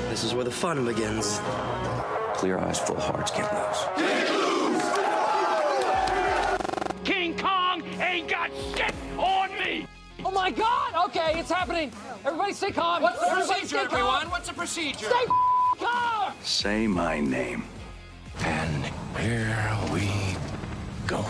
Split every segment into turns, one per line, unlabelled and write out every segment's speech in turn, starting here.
This is where the fun begins.
Clear eyes, full hearts, can't lose.
King Kong ain't got shit on me!
Oh my God! Okay, it's happening. Everybody stay calm.
What's the
Everybody
procedure, everyone? What's the procedure?
Stay calm!
Say my name.
And here we go.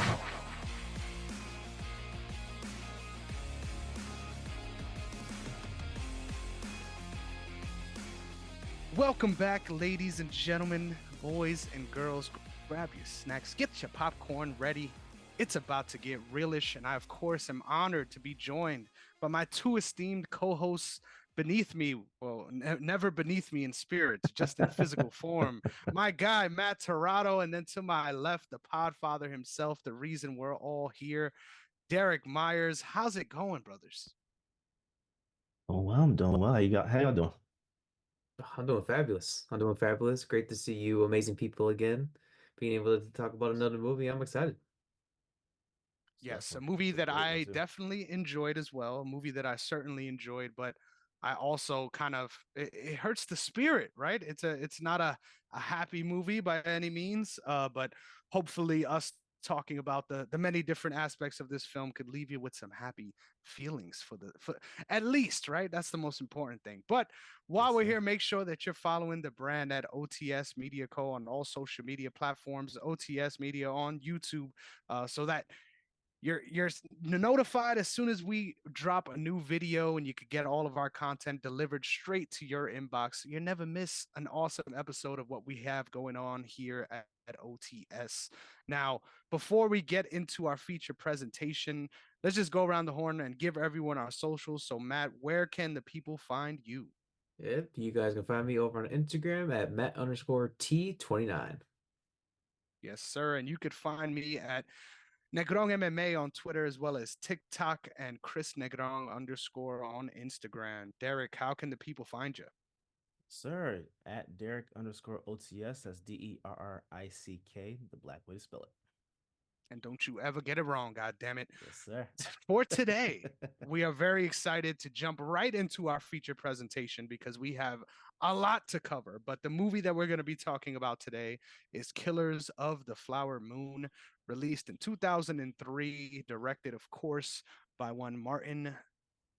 Welcome back, ladies and gentlemen, boys and girls. Grab your snacks, get your popcorn ready. It's about to get realish, and I, of course, am honored to be joined by my two esteemed co-hosts beneath me. Well, never beneath me in spirit, just in physical form. My guy, Matt Torrado, and then to my left, the podfather himself, the reason we're all here, Derrick Myers. How's it going, brothers?
Oh, well, I'm doing well. How y'all doing?
I'm doing fabulous. I'm doing fabulous. Great to see you, amazing people again. Being able to talk about another movie, I'm excited.
Yes, a movie that I definitely enjoyed as well. A movie that I certainly enjoyed, but I also kind of it hurts the spirit, right? It's not a happy movie by any means, but hopefully us talking about the many different aspects of this film could leave you with some happy feelings for at least, right? That's the most important thing. But while we're here, make sure that you're following the brand at OTS Media Co. on all social media platforms, OTS Media on YouTube, so that you're notified as soon as we drop a new video, and you could get all of our content delivered straight to your inbox. You never miss an awesome episode of what we have going on here at OTS. Now, before we get into our feature presentation, let's just go around the horn and give everyone our socials. So, Matt, where can the people find you?
Yep, you guys can find me over on Instagram at Matt_T29.
Yes, sir. And you could find me at Negrong MMA on Twitter, as well as TikTok, and Chris Negrong _ on Instagram. Derrick, how can the people find you?
Sir, at Derrick_OTS. That's DERRICK, the black way to spell it.
And don't you ever get it wrong, God damn it.
Yes, sir.
For today, we are very excited to jump right into our feature presentation because we have a lot to cover. But the movie that we're going to be talking about today is Killers of the Flower Moon, released in 2003, directed, of course, by one Martin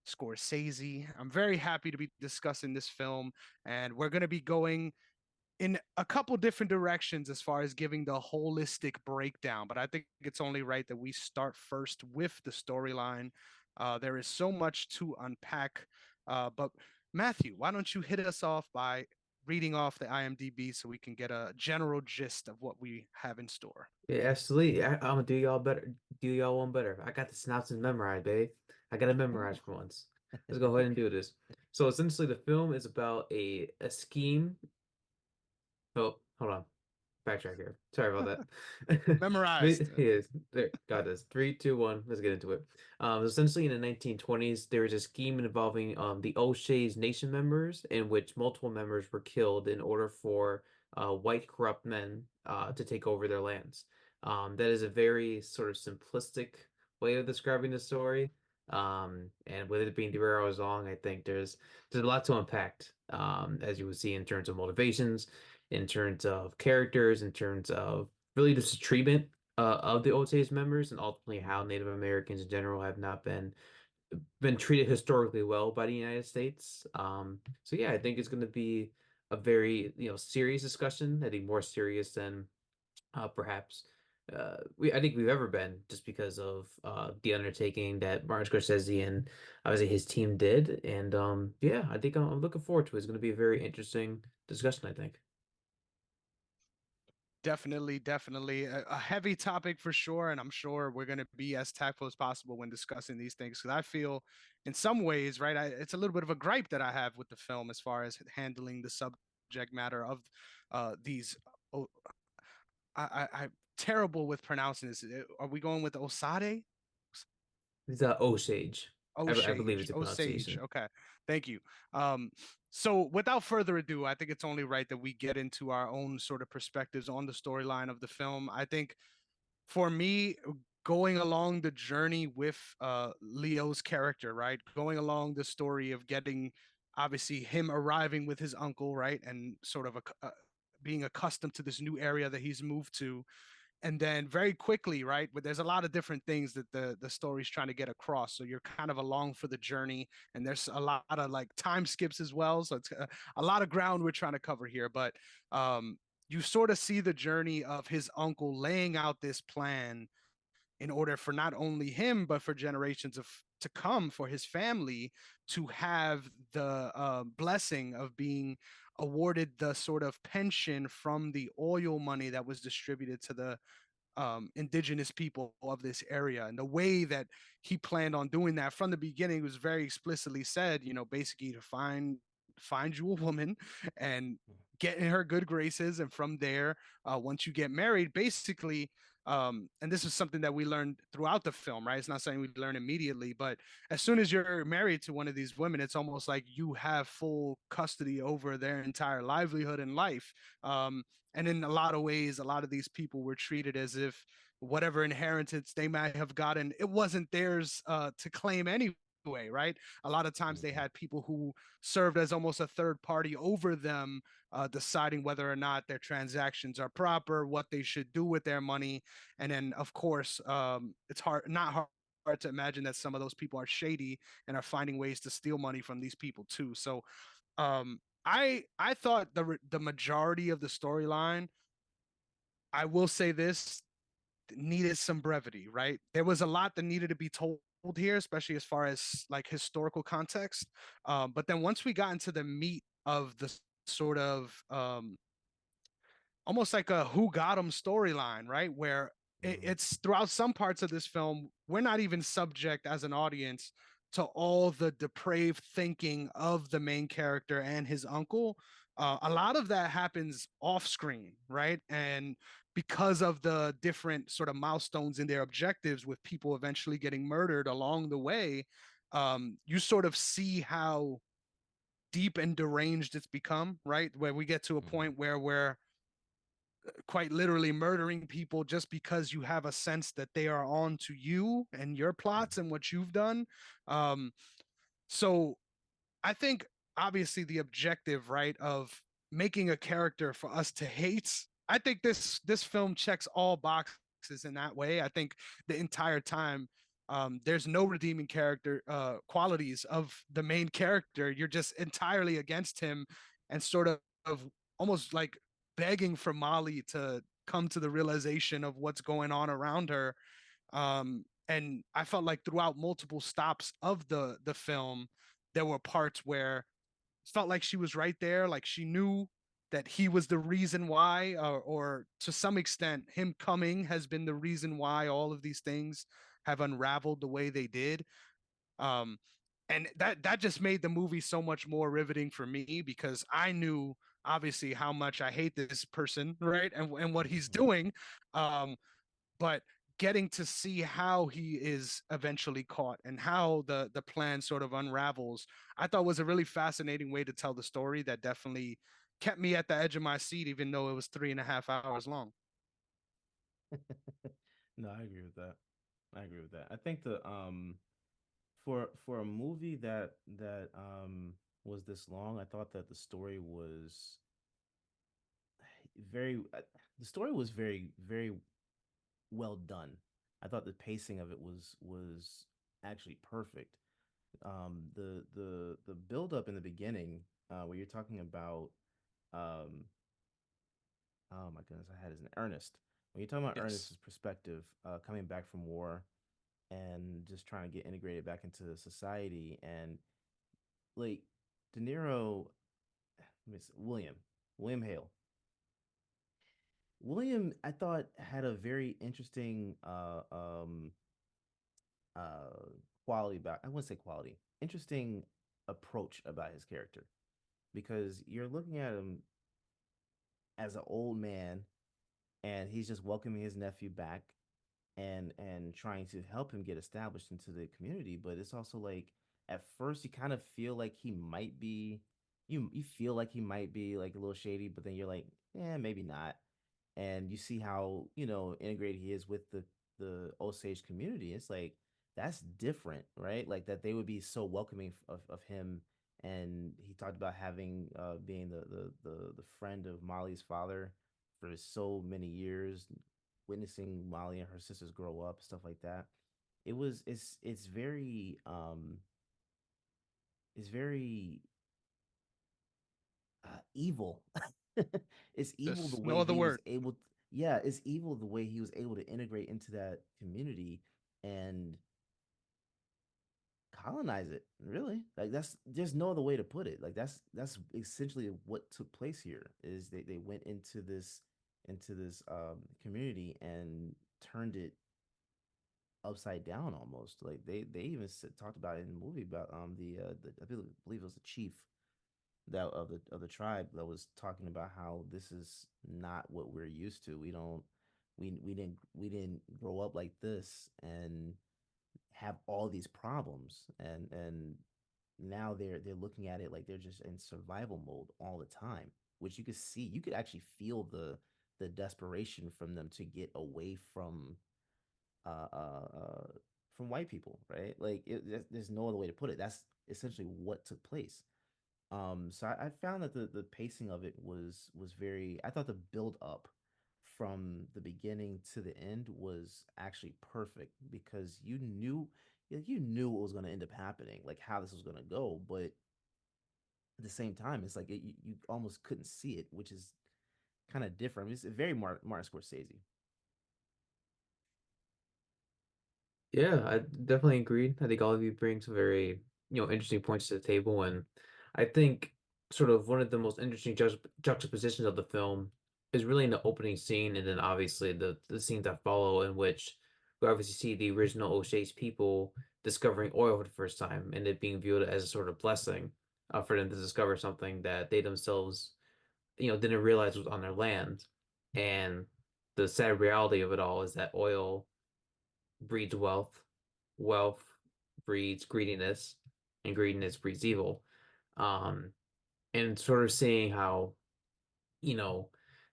Scorsese. I'm very happy to be discussing this film, and we're going to be going in a couple different directions as far as giving the holistic breakdown, but I think it's only right that we start first with the storyline. There is so much to unpack, but Matthew, why don't you hit us off by reading off the IMDb so we can get a general gist of what we have in store?
Yeah, absolutely. I'm gonna do y'all better. Do y'all one better. I got the synopsis memorized, babe. I got to memorize for once. Let's go ahead and do this. So essentially, the film is about a scheme. Oh, hold on. Backtrack here. Sorry about that.
Memorized.
Yes, there. Got this. 3, 2, 1. Let's get into it. Essentially, in the 1920s, there was a scheme involving the O'Shea's Nation members, in which multiple members were killed in order for white corrupt men to take over their lands. That is a very sort of simplistic way of describing the story. And with it being 3 hours long, I think there's a lot to unpack, as you would see in terms of motivations, in terms of characters, in terms of really just the treatment of the OTA's members, and ultimately how Native Americans in general have not been treated historically well by the United States. So yeah, I think it's going to be a very serious discussion. I think more serious than perhaps I think we've ever been, just because of the undertaking that Martin Scorsese and obviously his team did. And yeah, I think I'm looking forward to it. It's going to be a very interesting discussion, I think.
Definitely a heavy topic for sure, and I'm sure we're going to be as tactful as possible when discussing these things, because I feel in some ways, right, it's a little bit of a gripe that I have with the film as far as handling the subject matter of these. I'm terrible with pronouncing this. Are we going with Osade?
It's Osage. I believe it's a pronunciation.
Osage. Okay, thank you. So without further ado, I think it's only right that we get into our own sort of perspectives on the storyline of the film. I think for me, going along the journey with Leo's character, right? Going along the story of getting obviously him arriving with his uncle, right, and sort of being accustomed to this new area that he's moved to, and then very quickly, right, but there's a lot of different things that the story's trying to get across, so you're kind of along for the journey, and there's a lot of like time skips as well, so it's a lot of ground we're trying to cover here, but you sort of see the journey of his uncle laying out this plan in order for not only him but for generations of to come, for his family to have the blessing of being awarded the sort of pension from the oil money that was distributed to the indigenous people of this area. And the way that he planned on doing that from the beginning was very explicitly said, you know, basically to find you a woman and get in her good graces, and from there, once you get married, basically, and this is something that we learned throughout the film, right? It's not something we learn immediately, but as soon as you're married to one of these women, it's almost like you have full custody over their entire livelihood and life. And in a lot of ways, a lot of these people were treated as if whatever inheritance they might have gotten, it wasn't theirs to claim anyway, right? A lot of times they had people who served as almost a third party over them, deciding whether or not their transactions are proper, what they should do with their money. And then, of course, it's not hard to imagine that some of those people are shady and are finding ways to steal money from these people too. So I thought the majority of the storyline, I will say this, needed some brevity, right? There was a lot that needed to be told here, especially as far as like historical context. But then once we got into the meat of the sort of almost like a who got him storyline, right? Where it's throughout some parts of this film, we're not even subject as an audience to all the depraved thinking of the main character and his uncle. A lot of that happens off screen, right? And because of the different sort of milestones in their objectives, with people eventually getting murdered along the way, you sort of see how deep and deranged it's become, right? Where we get to a point where we're quite literally murdering people just because you have a sense that they are on to you and your plots and what you've done. Um, so I think obviously the objective, right, of making a character for us to hate, I think this film checks all boxes in that way. I think the entire time, there's no redeeming character qualities of the main character. You're just entirely against him, and sort of almost like begging for Molly to come to the realization of what's going on around her. And I felt like throughout multiple stops of the film, there were parts where it felt like she was right there, like she knew that he was the reason why, or to some extent, him coming has been the reason why all of these things have unraveled the way they did. Um, and that just made the movie so much more riveting for me, because I knew obviously how much I hate this person, right, and what he's doing. Um, but getting to see how he is eventually caught and how the plan sort of unravels, I thought was a really fascinating way to tell the story that definitely kept me at the edge of my seat, even though it was 3.5 hours long.
No, I agree with that. I agree with that. I think the for a movie that was this long, I thought that very the story was very well done. I thought the pacing of it was actually perfect. The build up in the beginning, where you're talking about, um oh my goodness, I had his name, Ernest. When you're talking about
Yes.
Ernest's perspective, coming back from war and just trying to get integrated back into society, and like De Niro, William Hale. William, I thought, had a very interesting uh quality about, I wouldn't say quality, interesting approach about his character, because you're looking at him as an old man, and he's just welcoming his nephew back, and trying to help him get established into the community. But it's also like, at first you kind of feel like he might be, you feel like he might be like a little shady, but then you're like, yeah, maybe not. And you see how, integrated he is with the Osage community. It's like, that's different, right? Like, that they would be so welcoming of him and he talked about having being the friend of Molly's father for so many years, witnessing Molly and her sisters grow up, stuff like that. It's very it's very evil. It's evil the
There's
way
no other
he was
word.
able. Yeah, it's evil the way he was able to integrate into that community and colonize it. Really, like that's there's no other way to put it. Like that's essentially what took place here. Is they went into this community and turned it upside down almost. Like they even talked about it in the movie about the believe it was the chief that of the tribe that was talking about how this is not what we're used to. We don't we didn't grow up like this and have all these problems, and now they're looking at it like they're just in survival mode all the time, which you could see, you could actually feel the desperation from them to get away uh uh, uh from white people, right? Like there's no other way to put it. That's essentially what took place. So I found that the pacing of it was very. I thought the build up from the beginning to the end was actually perfect because you knew what was going to end up happening, like how this was going to go, but at the same time, it's like you almost couldn't see it, which is kind of different. I mean, it's very Martin Scorsese.
Yeah, I definitely agreed. I think all of you bring some very, interesting points to the table, and I think sort of one of the most interesting juxtapositions of the film is really in the opening scene, and then obviously the scenes that follow, in which we obviously see the original O'Shea's people discovering oil for the first time, and it being viewed as a sort of blessing, for them to discover something that they themselves, didn't realize was on their land, and the sad reality of it all is that oil breeds wealth, wealth breeds greediness, and greediness breeds evil. Um, and sort of seeing how, you know,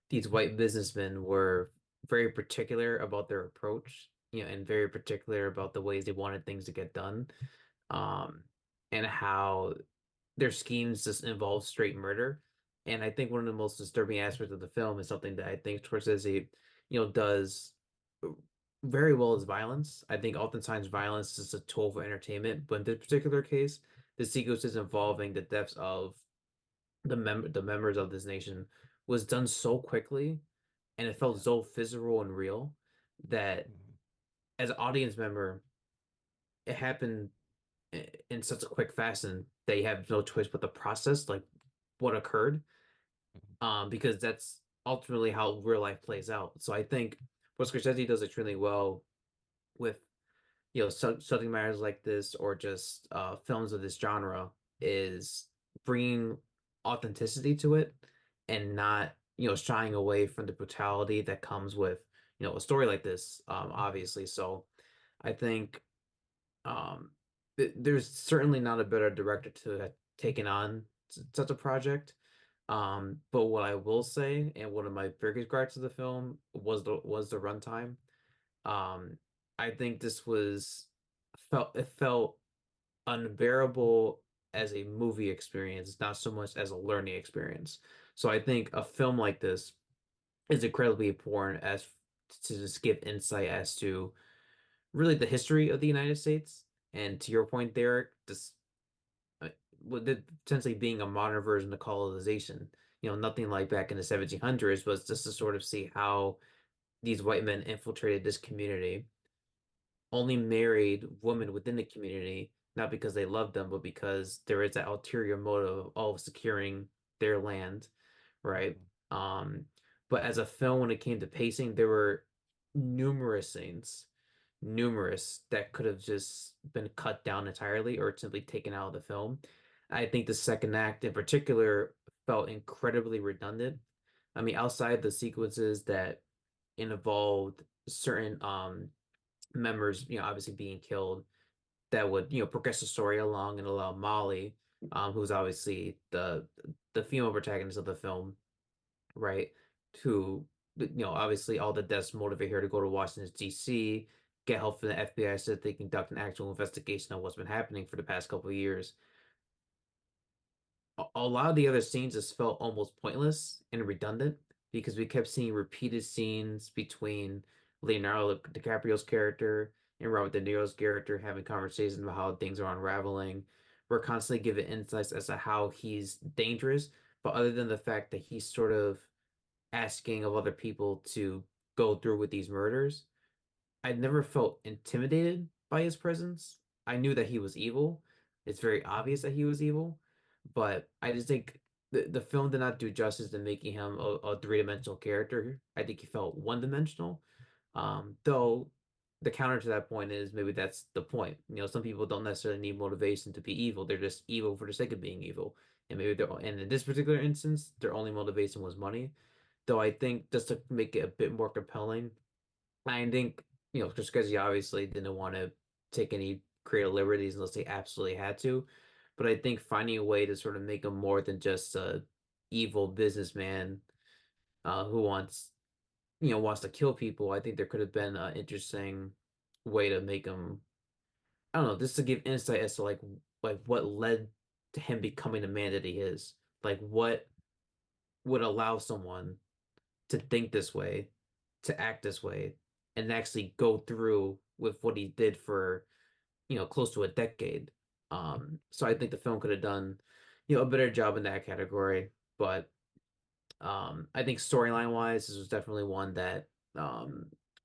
these white businessmen were very particular about their approach, and very particular about the ways they wanted things to get done. Um, and how their schemes just involve straight murder. And I think one of the most disturbing aspects of the film is something that I think Scorsese, does very well as violence. I think oftentimes violence is a tool for entertainment, but in this particular case, the sequences involving the deaths of the members of this nation was done so quickly, and it felt
Yeah.
so visceral and real that
Mhm.
as an audience member, it happened in such a quick fashion that you have no choice but to process like what occurred,
Mhm.
because that's ultimately how real life plays out. So I think what Scorsese does extremely well with subject matters like this, or just films of this genre, is bringing authenticity to it, and not shying away from the brutality that comes with a story like this, obviously. So I think um, there's certainly not a better director to have taken on such a project. But what I will say, and one of my biggest gripes of the film, was the runtime. Um, I think this was felt unbearable as a movie experience, not so much as a learning experience. So I think a film like this is incredibly important as to just give insight as to really the history of the United States. And to your point, Derek, this uh, with it potentially being a modern version of colonization, nothing like back in the 1700s, was just to sort of see how these white men infiltrated this community, only married women within the community, not because they loved them, but because there is that ulterior motive of securing their land, right?
Mhm.
Um, but as a film, when it came to pacing, there were numerous scenes, numerous that could have just been cut down entirely or simply taken out of the film. I think the second act in particular felt incredibly redundant. I mean, outside the sequences that involved certain members, obviously being killed, that would, progress the story along and allow Molly, who's obviously the female protagonist of the film, right, to, obviously all the deaths motivate her to go to Washington, D.C., get help from the FBI so that they conduct an actual investigation on what's been happening for the past couple of years. a lot of the other scenes just felt almost pointless and redundant because we kept seeing repeated scenes between Leonardo DiCaprio's character and Robert De Niro's character having conversations about how things are unraveling. We're constantly given insights as to how he's dangerous, but other than the fact that he's sort of asking of other people to go through with these murders, I never felt intimidated by his presence. I knew that he was evil. It's very obvious that he was evil, but I just think the film did not do justice to making him a three-dimensional character. I think he felt one-dimensional. Though the counter to that point is maybe that's the point. You know, some people don't necessarily need motivation to be evil. They're just evil for the sake of being evil. And maybe they're, and in this particular instance, their only motivation was money. Though I think just to make it a bit more compelling, I think, you know, Scorsese obviously didn't want to take any creative liberties unless they absolutely had to. But I think finding a way to sort of make him more than just a evil businessman who wants, you know, wants to kill people, I think there could have been an interesting way to make him, I don't know, just to give insight as to like what led to him becoming the man that he is. Like what would allow someone to think this way, to act this way, and actually go through with what he did for, you know, close to a decade. So I think the film could have done, you know, a better job in that category. But I think storyline wise, this was definitely one that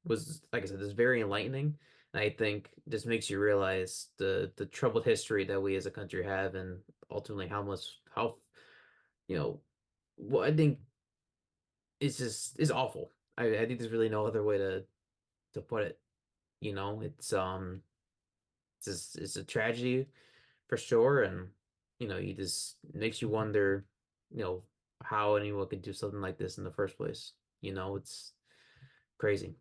was, like I said, this is very enlightening. And I think this makes you realize the troubled history that we as a country have, and ultimately how you know, what I think is awful. I think there's really no other way to put it. You know, it's a tragedy for sure, and you know, you just makes you wonder, you know, how anyone could do something like this in the first place. You know, it's crazy.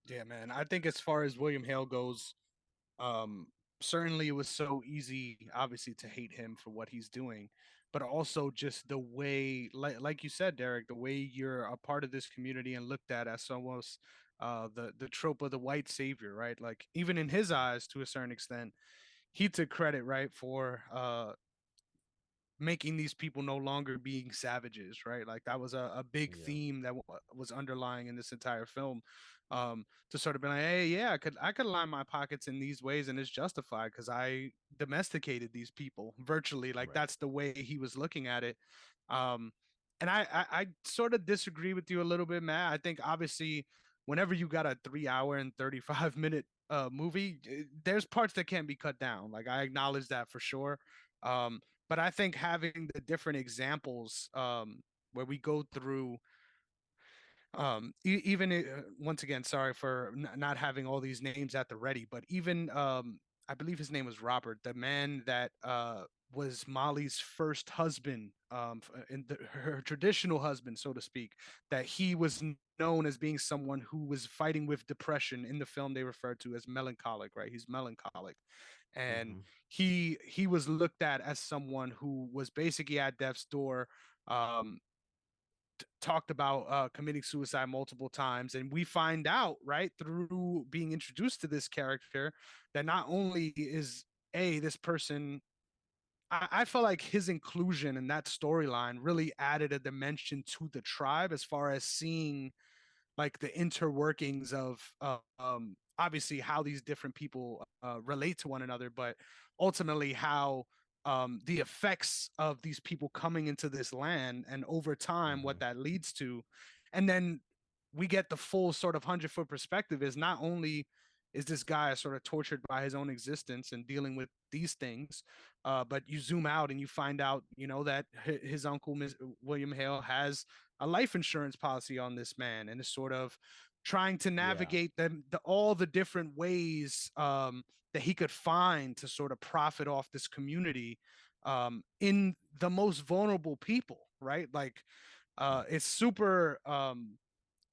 Yeah, man. I think as far as William Hale goes, um, certainly it was so easy, obviously, to hate him for what he's doing, but also just the way, like you said, Derek, the way you're a part of this community and looked at as almost the trope of the white savior, right? Like even in his eyes, to a certain extent, he took credit, right, for making these people no longer being savages, right? Like that was a big
Yeah.
theme that was underlying in this entire film. To sort of be like, hey, yeah, I could line my pockets in these ways, and it's justified because I domesticated these people virtually. Like
Right.
that's the way he was looking at it. Um, and I sort of disagree with you a little bit, Matt. I think obviously whenever you got a 3 hour and 35 minute movie, there's parts that can't be cut down. Like I acknowledge that for sure. Um, but I think having the different examples where we go through even once again, sorry for not having all these names at the ready, but even I believe his name was Robert, the man that was Molly's first husband, her traditional husband, so to speak, that he was known as being someone who was fighting with depression. In the film they refer to as melancholic, right? He's melancholic, and
Mm-hmm.
he was looked at as someone who was basically at death's door, um, talked about committing suicide multiple times, and we find out right through being introduced to this character that not only is this person, I felt like his inclusion in that storyline really added a dimension to the tribe as far as seeing like the interworkings of obviously how these different people relate to one another, but ultimately how the effects of these people coming into this land and over time
Mm-hmm.
what that leads to. And then we get the full sort of 100-foot perspective is not only is this guy sort of tortured by his own existence and dealing with these things, but you zoom out and you find out, you know, that his uncle, William Hale, has a life insurance policy on this man and is sort of trying to
Yeah.
navigate all the different ways that he could find to sort of profit off this community in the most vulnerable people, right? Like it's super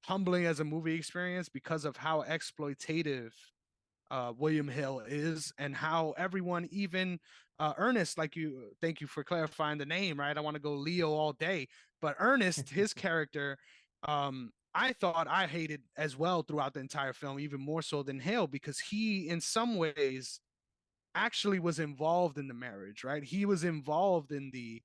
humbling as a movie experience because of how exploitative William Hill is and how everyone, even Ernest, like you, thank you for clarifying the name, right? I want to go Leo all day, but Ernest, his character, I thought I hated as well throughout the entire film, even more so than Hale, because he, in some ways, actually was involved in the marriage, right? He was involved in the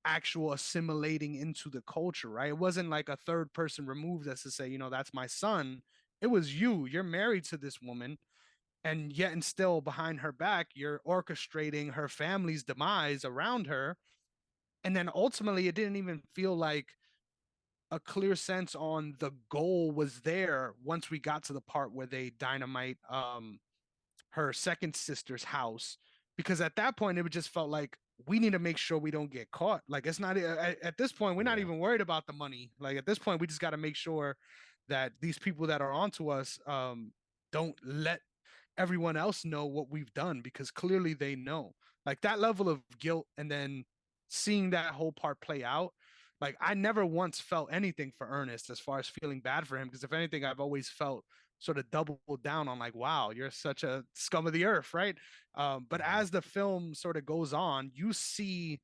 actual assimilating into the culture, right? It wasn't like a third person removed as to say, you know, that's my son. It was you. You're married to this woman, and yet and still behind her back, you're orchestrating her family's demise around her. And then ultimately, it didn't even feel like a clear sense on the goal was there once we got to the part where they dynamite her second sister's house, because at that point it just felt like we need to make sure we don't get caught. Like it's not at this point we're not
Yeah.
even worried about the money. Like at this point we just got to make sure that these people that are onto us don't let everyone else know what we've done, because clearly they know. Like that level of guilt, and then seeing that whole part play out, like I never once felt anything for Ernest as far as feeling bad for him, because if anything I've always felt sort of double down on like, wow, you're such a scum of the earth, right? But as the film sort of goes on, you see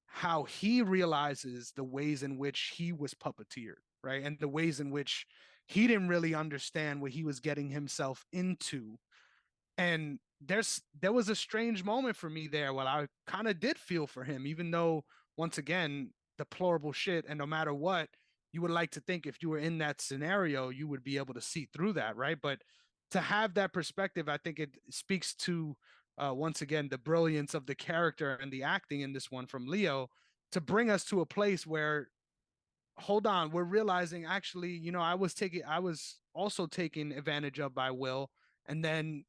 how he realizes the ways in which he was puppeteered, right? And the ways in which he didn't really understand what he was getting himself into. And there was a strange moment for me there where I kind of did feel for him, even though once again, deplorable shit. And no matter what, you would like to think if you were in that scenario, you would be able to see through that, right? But to have that perspective, I think it speaks to once again the brilliance of the character and the acting in this one from Leo, to bring us to a place where, hold on, we're realizing actually, you know, I was also taken advantage of by Will, and then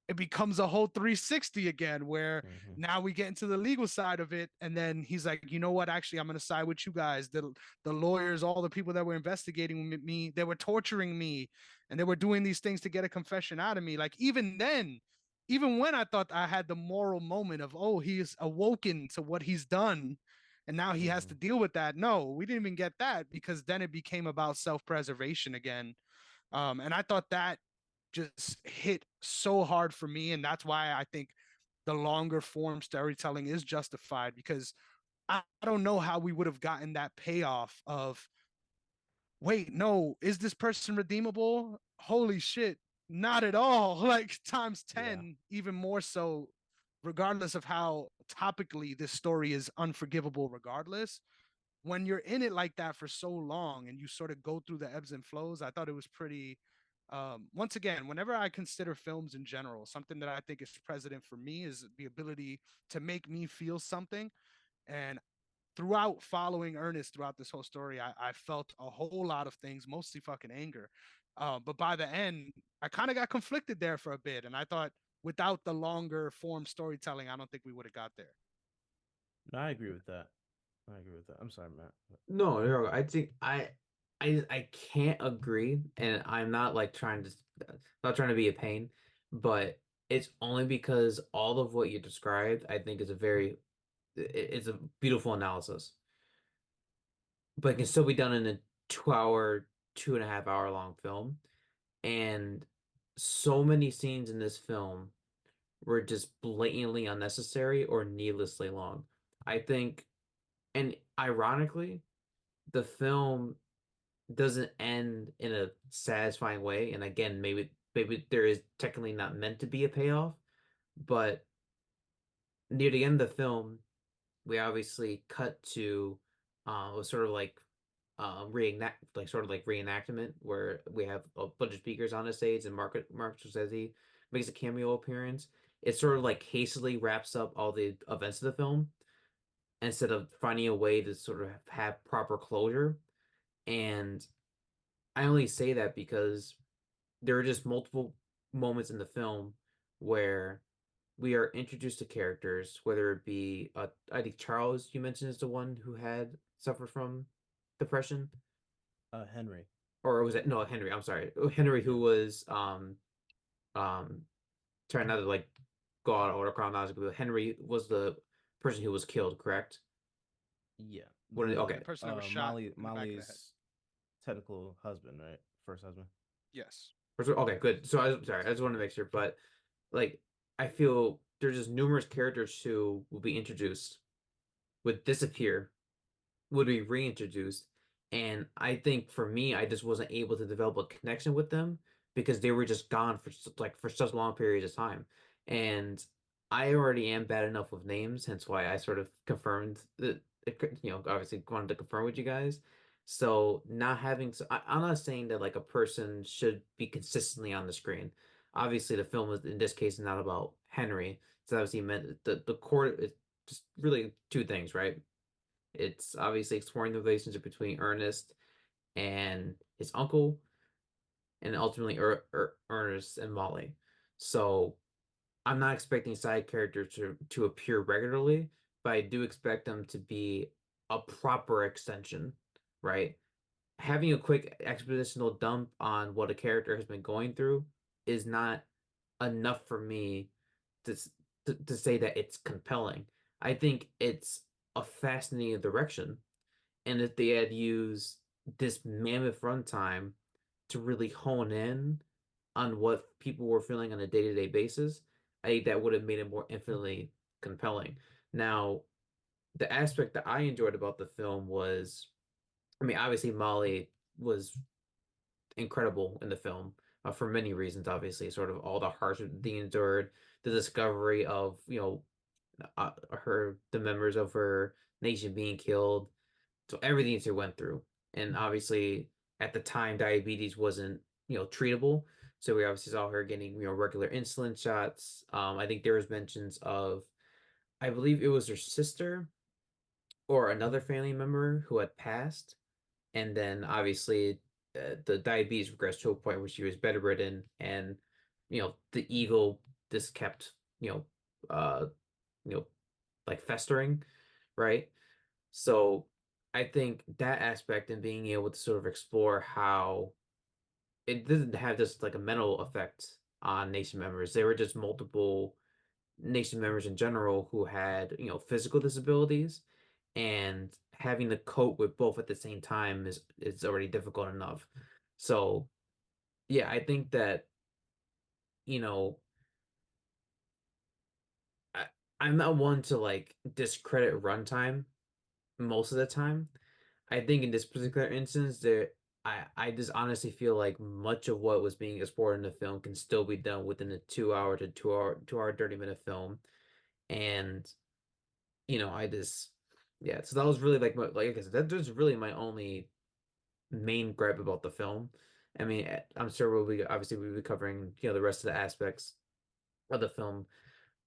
it becomes a whole 360 again, where now we get into the legal side of it, and then he's like, you know what, actually I'm going to side with you guys, the lawyers, all the people that were investigating me, they were torturing me, and they were doing these things to get a confession out of me. Like even then, even when I thought I had the moral moment of, oh, he's awoken to what he's done and now he has to deal with that, no, we didn't even get that, because then it became about self-preservation again. And I thought that just hit so hard for me. And that's why I think the longer form storytelling is justified, because I don't know how we would have gotten that payoff of, wait, no, is this person redeemable? Holy shit, not at all. Like times 10, even more so, regardless of how topically this story is unforgivable, regardless. When you're in it like that for so long and you sort of go through the ebbs and flows, I thought it was pretty. Once again, whenever I consider films in general, something that I think is present for me is the ability to make me feel something. And throughout following Ernest throughout this whole story, I felt a whole lot of things, mostly fucking anger. But by the end, I kind of got conflicted there for a bit. And I thought without the longer form storytelling, I don't think we would have got there.
No, I agree with that. I agree with that. I'm sorry, Matt.
No, I think I can't agree, and I'm not like not trying to be a pain, but it's only because all of what you described, I think, is it's a beautiful analysis, but it can still be done in a 2 hour, 2.5 hour long film, and so many scenes in this film were just blatantly unnecessary or needlessly long. I think, and ironically, the film doesn't end in a satisfying way. And again, maybe there is technically not meant to be a payoff, but near the end of the film, we obviously cut to a sort of like reenactment where we have a bunch of speakers on the stage and Mark Scorsese makes a cameo appearance. It sort of like hastily wraps up all the events of the film instead of finding a way to sort of have proper closure. And I only say that because there are just multiple moments in the film where we are introduced to characters, whether it be I think Charles, you mentioned, is the one who had suffered from depression,
Henry.
or was it no Henry? I'm sorry, Henry, who was trying not to like go out of order chronologically, but Henry was the person who was killed, correct?
Yeah.
Okay.
The person that was shot in the back of the head.
Molly's technical husband, right? First husband.
Yes.
Okay, good. So I sorry, I just wanted to make sure, but like I feel there's just numerous characters who will be introduced, would disappear, would be reintroduced, and I think for me, I just wasn't able to develop a connection with them because they were just gone for such long periods of time, and I already am bad enough with names, hence why I sort of confirmed that, obviously wanted to confirm with you guys. So not having, so I'm not saying that like a person should be consistently on the screen. Obviously, the film is in this case is not about Henry. It's obviously meant the core is just really two things, right? It's obviously exploring the relationship between Ernest and his uncle, and ultimately Ernest and Molly. So I'm not expecting side characters to appear regularly, but I do expect them to be a proper extension, right? Having a quick expositional dump on what a character has been going through is not enough for me to to say that it's compelling. I think it's a fascinating direction, and if they had used this mammoth runtime to really hone in on what people were feeling on a day-to-day basis, I think that would have made it more infinitely compelling. Now, the aspect that I enjoyed about the film was, I mean, obviously Molly was incredible in the film for many reasons. Obviously, sort of all the hardship they endured, the discovery of the members of her nation being killed, so everything she went through, and obviously at the time diabetes wasn't treatable, so we obviously saw her getting regular insulin shots. I think there was mentions of, I believe it was her sister or another family member who had passed, and then obviously the diabetes regressed to a point where she was bedridden, and the evil just kept you know uh you know like festering, right? So I think that aspect and being able to sort of explore how it didn't have just like a mental effect on nation members. They were just multiple nation members in general who had, physical disabilities, and having to cope with both at the same time is already difficult enough. So yeah, I think that, you know, I, I'm not one to like discredit runtime most of the time. I think in this particular instance, I just honestly feel like much of what was being explored in the film can still be done within a 2 hour to 2 hour 30-minute film. And I just, yeah. So that was really like I said, that was really my only main gripe about the film. I mean, I'm sure we'll be covering the rest of the aspects of the film,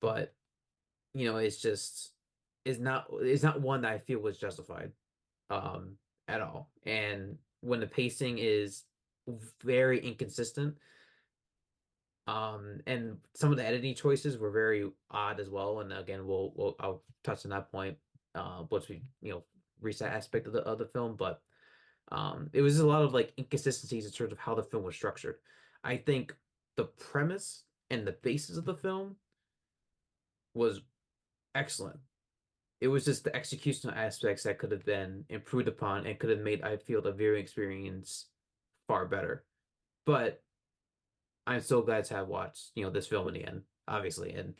but it's just it's not one that I feel was justified at all. And when the pacing is very inconsistent, and some of the editing choices were very odd as well. And again, I'll touch on that point once we reach that aspect of the film. But it was a lot of like inconsistencies in terms of how the film was structured. I think the premise and the basis of the film was excellent. It was just the executional aspects that could have been improved upon and could have made, I feel, the viewing experience far better. But I'm so glad to have watched, this film in the end, obviously, and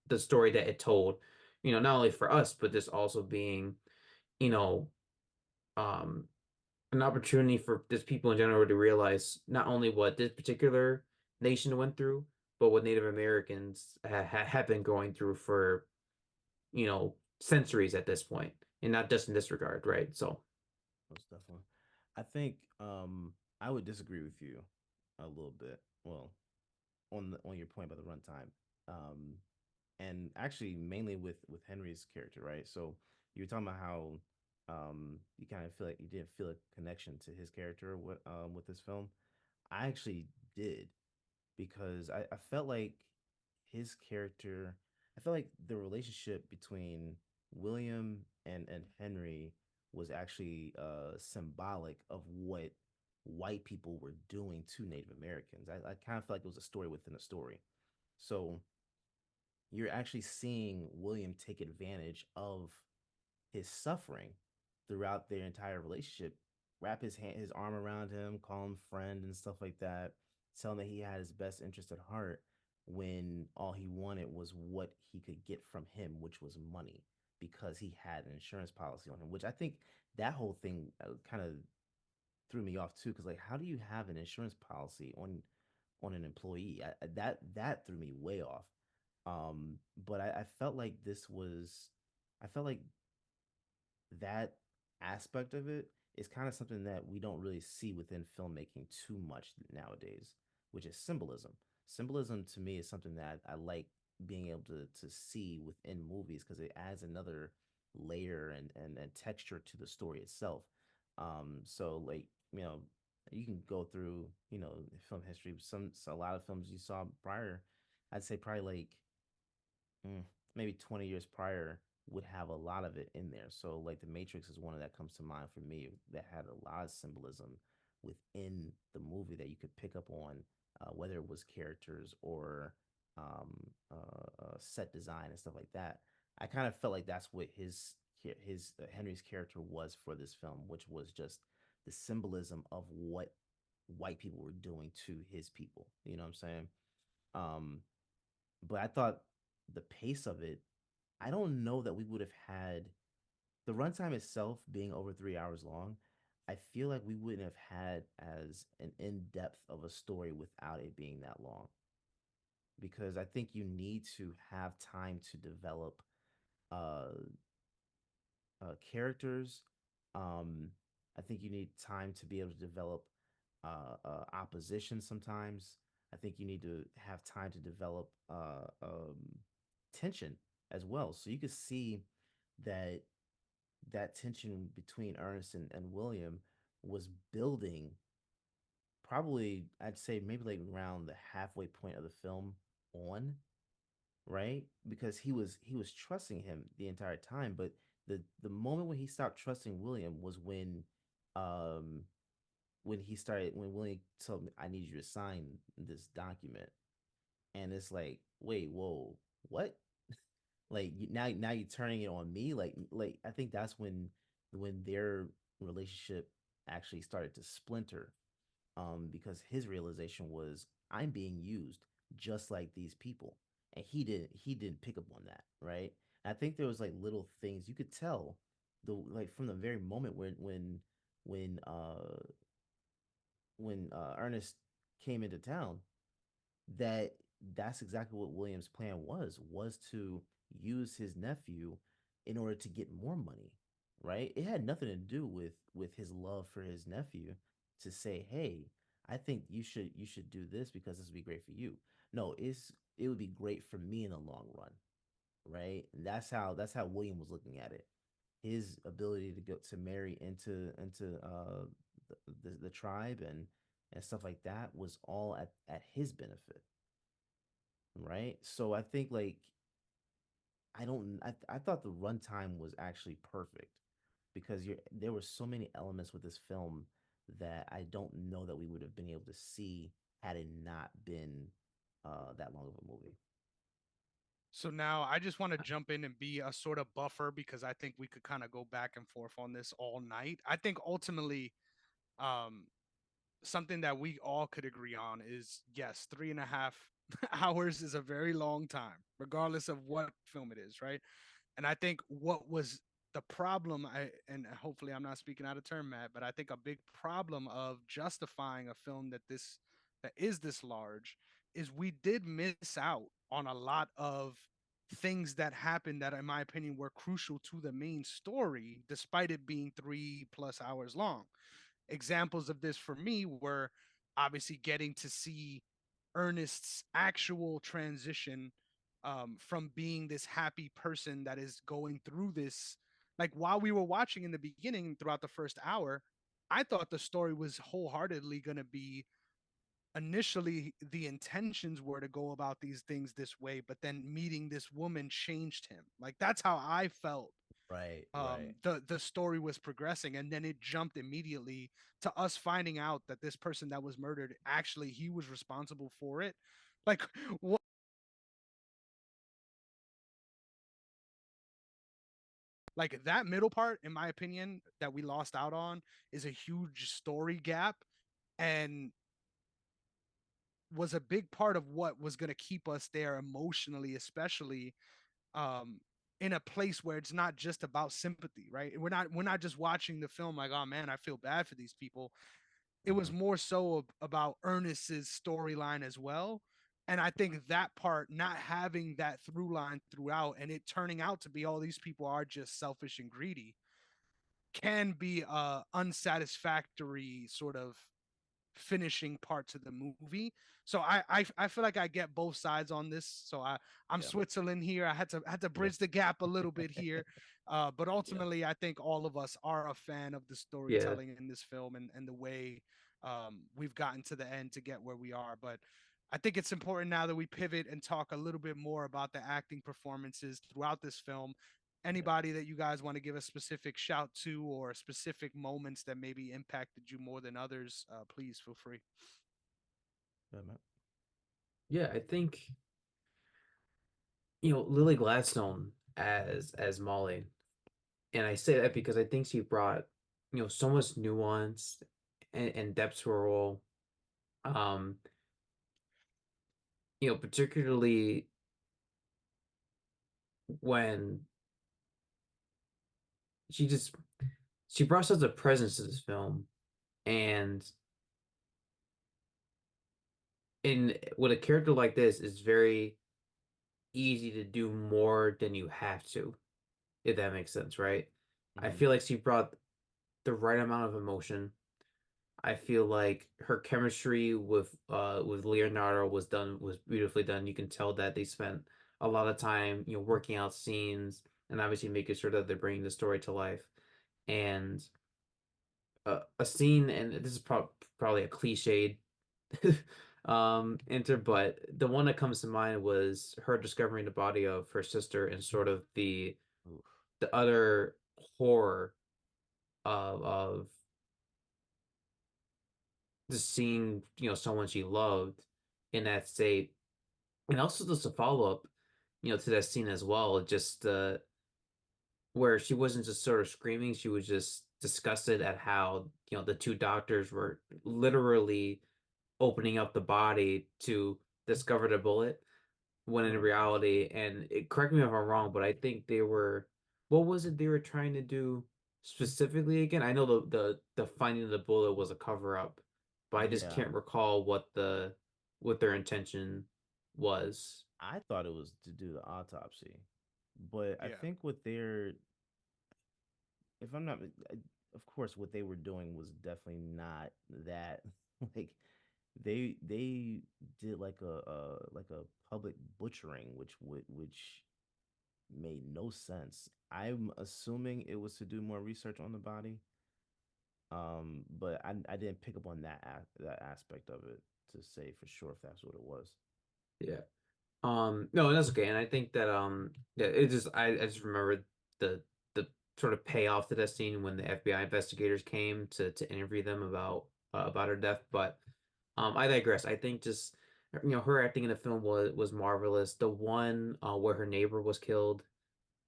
the story that it told, not only for us, but this also being, you know, um, an opportunity for just people in general to realize not only what this particular nation went through, but what Native Americans have been going through for, centuries at this point, and not just in this regard, right? So,
Most definitely. I think I would disagree with you a little bit. Well, on your point about the runtime. Um and actually mainly with Henry's character, right? So you were talking about how you kind of feel like you didn't feel a connection to his character with this film. I actually did because I felt like his character, I felt like the relationship between William and Henry was actually symbolic of what white people were doing to Native Americans. I kind of felt like it was a story within a story. So you're actually seeing William take advantage of his suffering throughout their entire relationship, wrap his arm around him, call him friend and stuff like that, tell him that he had his best interest at heart when all he wanted was what he could get from him, which was money, because he had an insurance policy on him, which I think that whole thing kind of threw me off too, because like how do you have an insurance policy on an employee? That threw me way off. But I felt like I felt like that aspect of it is kind of something that we don't really see within filmmaking too much nowadays, which is symbolism. Symbolism to me is something that I like being able to see within movies because it adds another layer and texture to the story itself. So like, you know, you can go through, film history. A lot of films you saw prior, I'd say probably like mm, maybe 20 years prior would have a lot of it in there. So like The Matrix is one that comes to mind for me that had a lot of symbolism within the movie that you could pick up on, whether it was characters or set design and stuff like that. I kind of felt like that's what his Henry's character was for this film, which was just the symbolism of what white people were doing to his people. You know what I'm saying? Um, but I thought the pace of it, I don't know that we would have had the runtime itself being over 3 hours long. I feel like we wouldn't have had as an in depth of a story without it being that long because I think you need to have time to develop uh, characters. I think you need time to be able to develop opposition sometimes. I think you need to have time to develop tension as well. So you could see that tension between Ernest and William was building probably, I'd say maybe like around the halfway point of the film on, right? Because he was trusting him the entire time, but the moment when he stopped trusting William was um when William told me I need you to sign this document. And it's like, wait, whoa, what? Like now you're turning it on me? Like I think that's when their relationship actually started to splinter. Because his realization was I'm being used just like these people. And he didn't pick up on that, right? And I think there was like little things you could tell the like from the very moment when uh when Ernest came into town that that's exactly what William's plan was to use his nephew in order to get more money, right? It had nothing to do with his love for his nephew to say, "Hey, I think you should do this because this would be great for you." No, it would be great for me in the long run, right? And that's how William was looking at it. His ability to go to marry into the tribe and stuff like that was all at his benefit, right? So I think like I don't I thought the runtime was actually perfect because there were so many elements with this film that I don't know that we would have been able to see had it not been that long of a movie.
So now I just want to jump in and be a sort of buffer because I think we could kind of go back and forth on this all night. I think ultimately, um, something that we all could agree on is yes, 3.5 hours is a very long time, regardless of what film it is, right? And I think what was the problem, and hopefully I'm not speaking out of turn, Matt, but I think a big problem of justifying a film that is this large is we did miss out on a lot of things that happened that in my opinion were crucial to the main story despite it being 3+ hours long. Examples of this for me were obviously getting to see Ernest's actual transition, from being this happy person that is going through this. Like while we were watching in the beginning throughout the first hour, I thought the story was wholeheartedly going to be initially the intentions were to go about these things this way, but then meeting this woman changed him. Like that's how I felt
Right, right.
the story was progressing, and then it jumped immediately to us finding out that this person that was murdered actually he was responsible for it. Like what, like that middle part in my opinion that we lost out on is a huge story gap, and was a big part of what was going to keep us there emotionally, especially um in a place where it's not just about sympathy, right? We're not just watching the film like, oh man, I feel bad for these people. It was
Hmm.
more so about Ernest's storyline as well. And I think that part, not having that through line throughout, and it turning out to be all these people are just selfish and greedy, can be a unsatisfactory sort of finishing part to the movie. So I feel like I get both sides on this. So I'm
Yeah.
Switzerland here. I had to
Yeah.
bridge the gap a little bit here. But
Yeah.
ultimately, I think all of us are a fan of the
Yeah.
storytelling in this film, and the way we've gotten to the end to get where we are. But I think it's important now that we pivot and talk a little bit more about the acting performances throughout this film.
Yeah.
Anybody that you guys want to give a specific shout to, or specific moments that maybe impacted you more than others, please feel free.
Yeah, man.
Yeah, I think Lily Gladstone as Molly, and I say that because I think she brought so much nuance and depth to her role. Um, particularly when she just she brought such a presence to this film, and in with a character like this, it's very easy to do more than you have to, if that makes sense, right? I
Mm-hmm.
feel like she brought the right amount of emotion. I feel like her chemistry with Leonardo was beautifully done. You can tell that they spent a lot of time, working out scenes and obviously making sure that they're bringing the story to life. And a scene, and this is probably a cliched enter, but the one that comes to mind was her discovering the body of her sister and sort of
Oof.
the utter horror of just seeing someone she loved in that state, and also just a follow up to that scene as well, just where she wasn't just sort of screaming, she was just disgusted at how the two doctors were literally opening up the body to discover the bullet, when in
Oh gosh.
reality, and correct me if I'm wrong, but I think they were, what was it they were trying to do specifically again? I know the finding of the bullet was a cover up, but I just
Yeah.
can't recall what their intention was.
I thought it was to do the autopsy, but I
Yeah,
think what they're, if I'm not, of course, what they were doing was definitely not that. Like they did like a public butchering, which made no sense. I'm assuming it was to do more research on the body. But I didn't pick up on that aspect of it to say for sure if that's what it was.
Yeah. No, that's okay. And I think that yeah, I just remembered the sort of payoff to that scene when the FBI investigators came to interview them about her death. But I digress. I think just her acting in the film was marvelous. The one where her neighbor was killed,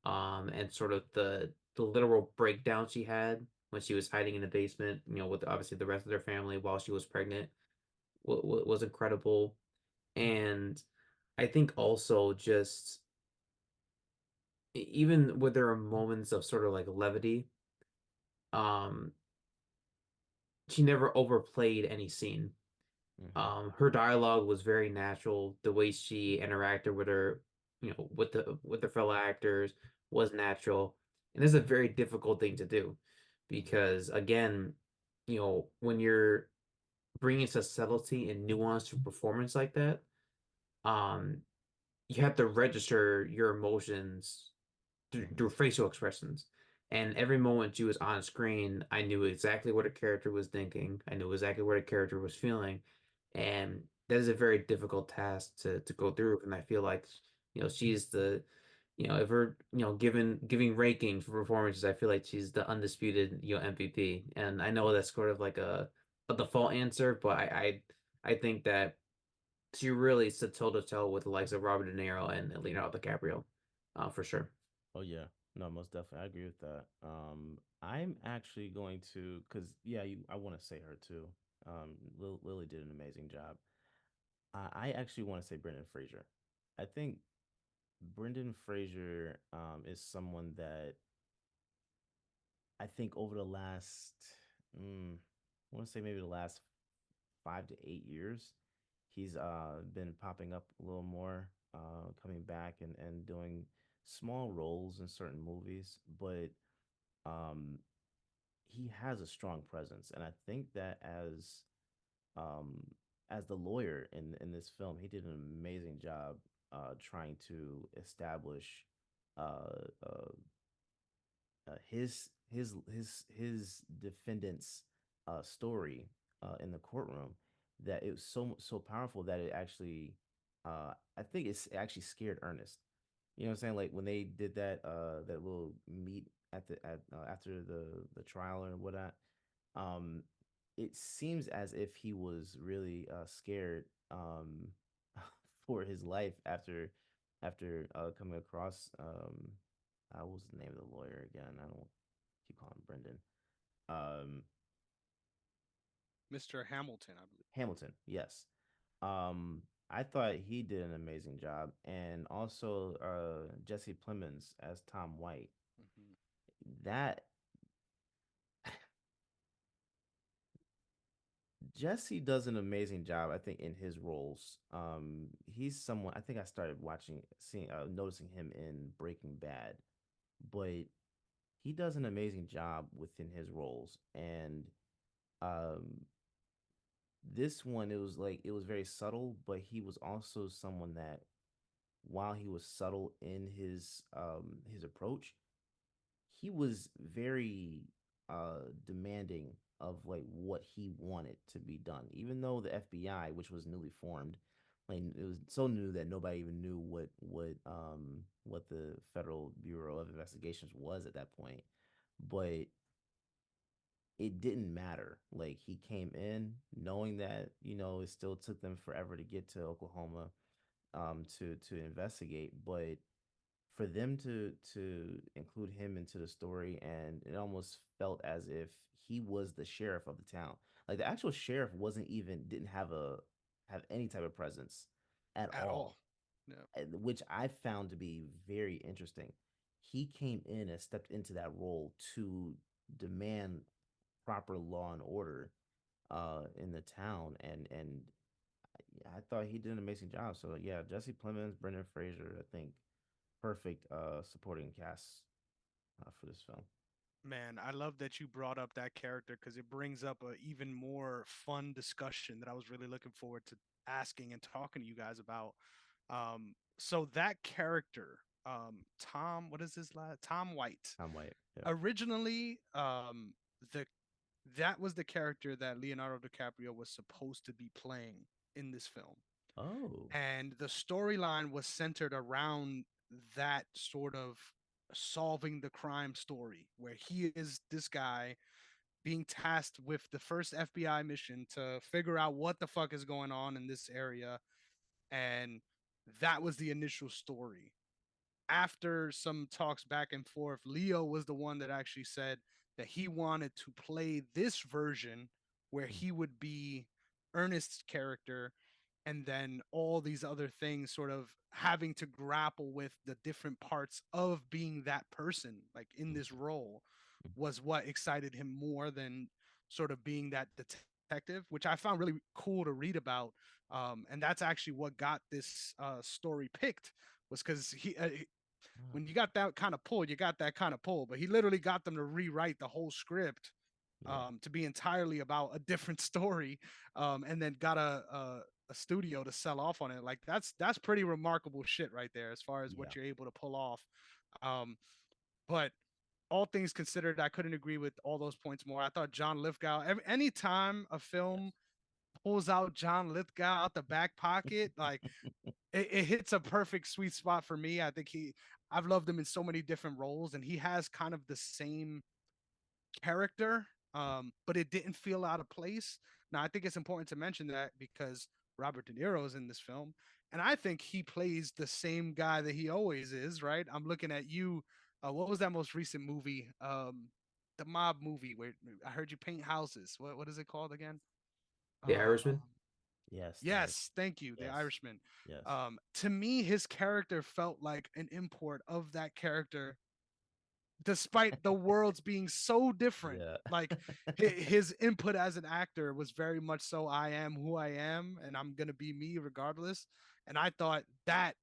and sort of the literal breakdown she had when she was hiding in the basement, with obviously the rest of their family while she was pregnant, was incredible. And I think also just even with there are moments of sort of like levity, um, she never overplayed any scene.
Mm-hmm.
Her dialogue was very natural. The way she interacted with her, with the fellow actors was natural. And this is a very difficult thing to do
Mm-hmm.
because again, when you're bringing such subtlety and nuance to performance like that, um, you have to register your emotions
Mm-hmm.
through facial expressions. And every moment she was on screen, I knew exactly what a character was thinking. I knew exactly what a character was feeling. And that is a very difficult task to go through. And I feel like, she's the, if we're, giving rankings for performances, I feel like she's the undisputed, MVP. And I know that's sort of like a default answer, but I think that she really stood toe to toe with the likes of Robert De Niro and Leonardo DiCaprio, for sure.
Oh yeah, no, most definitely, I agree with that. I'm actually going to, cause yeah, I want to say her too. Lily did an amazing job. I actually want to say Brendan Fraser. I think Brendan Fraser is someone that I think over the last, I want to say maybe the last 5 to 8 years, He's been popping up a little more, coming back and doing small roles in certain movies, but um he has a strong presence, and I think that um as the lawyer in this film, he did an amazing job trying to establish uh, uh his defendant's story in the courtroom, that it was so powerful that it actually I think it actually scared Ernest. You know what I'm saying? Like when they did that little meet at after the trial or whatnot, um, it seems as if he was really scared for his life after coming across what was the name of the lawyer again? I don't keep calling him Brendan. Um,
Mr. Hamilton, I believe.
Hamilton, yes. I thought he did an amazing job, and also Jesse Plemons as Tom White.
Mhm.
That Jesse does an amazing job, I think, in his roles. He's someone I think I started noticing him in Breaking Bad, but he does an amazing job within his roles. And um, this one, it was very subtle, but he was also someone that, while he was subtle in his approach, he was very demanding of like what he wanted to be done. Even though the FBI, which was newly formed, like it was so new that nobody even knew what the Federal Bureau of Investigations was at that point. But it didn't matter. Like he came in knowing that, it still took them forever to get to Oklahoma to investigate, but for them to include him into the story, and it almost felt as if he was the sheriff of the town. Like the actual sheriff wasn't even didn't have any type of presence at
At all.
all,
No.
which I found to be very interesting. He came in and stepped into that role to demand proper law and order in the town, and I thought he did an amazing job. So yeah, Jesse Plemons, Brendan Fraser, I think perfect supporting cast for this film.
Man, I love that you brought up that character because it brings up a even more fun discussion that I was really looking forward to asking and talking to you guys about. So that character, Tom, what is his last? Tom White.
Tom White. Yeah.
Originally, the that was the character that Leonardo DiCaprio was supposed to be playing in this film.
Oh.
And the storyline was centered around that sort of solving the crime story where he is this guy being tasked with the first FBI mission to figure out what the fuck is going on in this area. And that was the initial story. After some talks back and forth, Leo was the one that actually said that he wanted to play this version where he would be Ernest's character, and then all these other things sort of having to grapple with the different parts of being that person, like in this role, was what excited him more than sort of being that detective, which I found really cool to read about. And that's actually what got this story picked, was because
Ah,
when you got that kind of pull, you got that kind of pull. But he literally got them to rewrite the whole script
yeah.
to be entirely about a different story, and then got a studio to sell off on it. Like that's pretty remarkable shit right there, as far as
Yeah.
what you're able to pull off. Um, but all things considered, I couldn't agree with all those points more. I thought John Lithgow. Anytime a film pulls out John Lithgow out the back pocket, like it hits a perfect sweet spot for me. I think I've loved him in so many different roles, and he has kind of the same character, but it didn't feel out of place. Now, I think it's important to mention that because Robert De Niro is in this film, and I think he plays the same guy that he always is, right? I'm looking at you. What was that most recent movie? The mob movie where I heard you paint houses. What is it called again?
The
Um,
Irishman.
Yes.
yes, thank you, The
Yes.
Irishman.
Yes.
To me, his character felt like an import of that character despite the worlds being so different.
Yeah.
Like his input as an actor was very much so I am who I am and I'm gonna be me regardless. And I thought that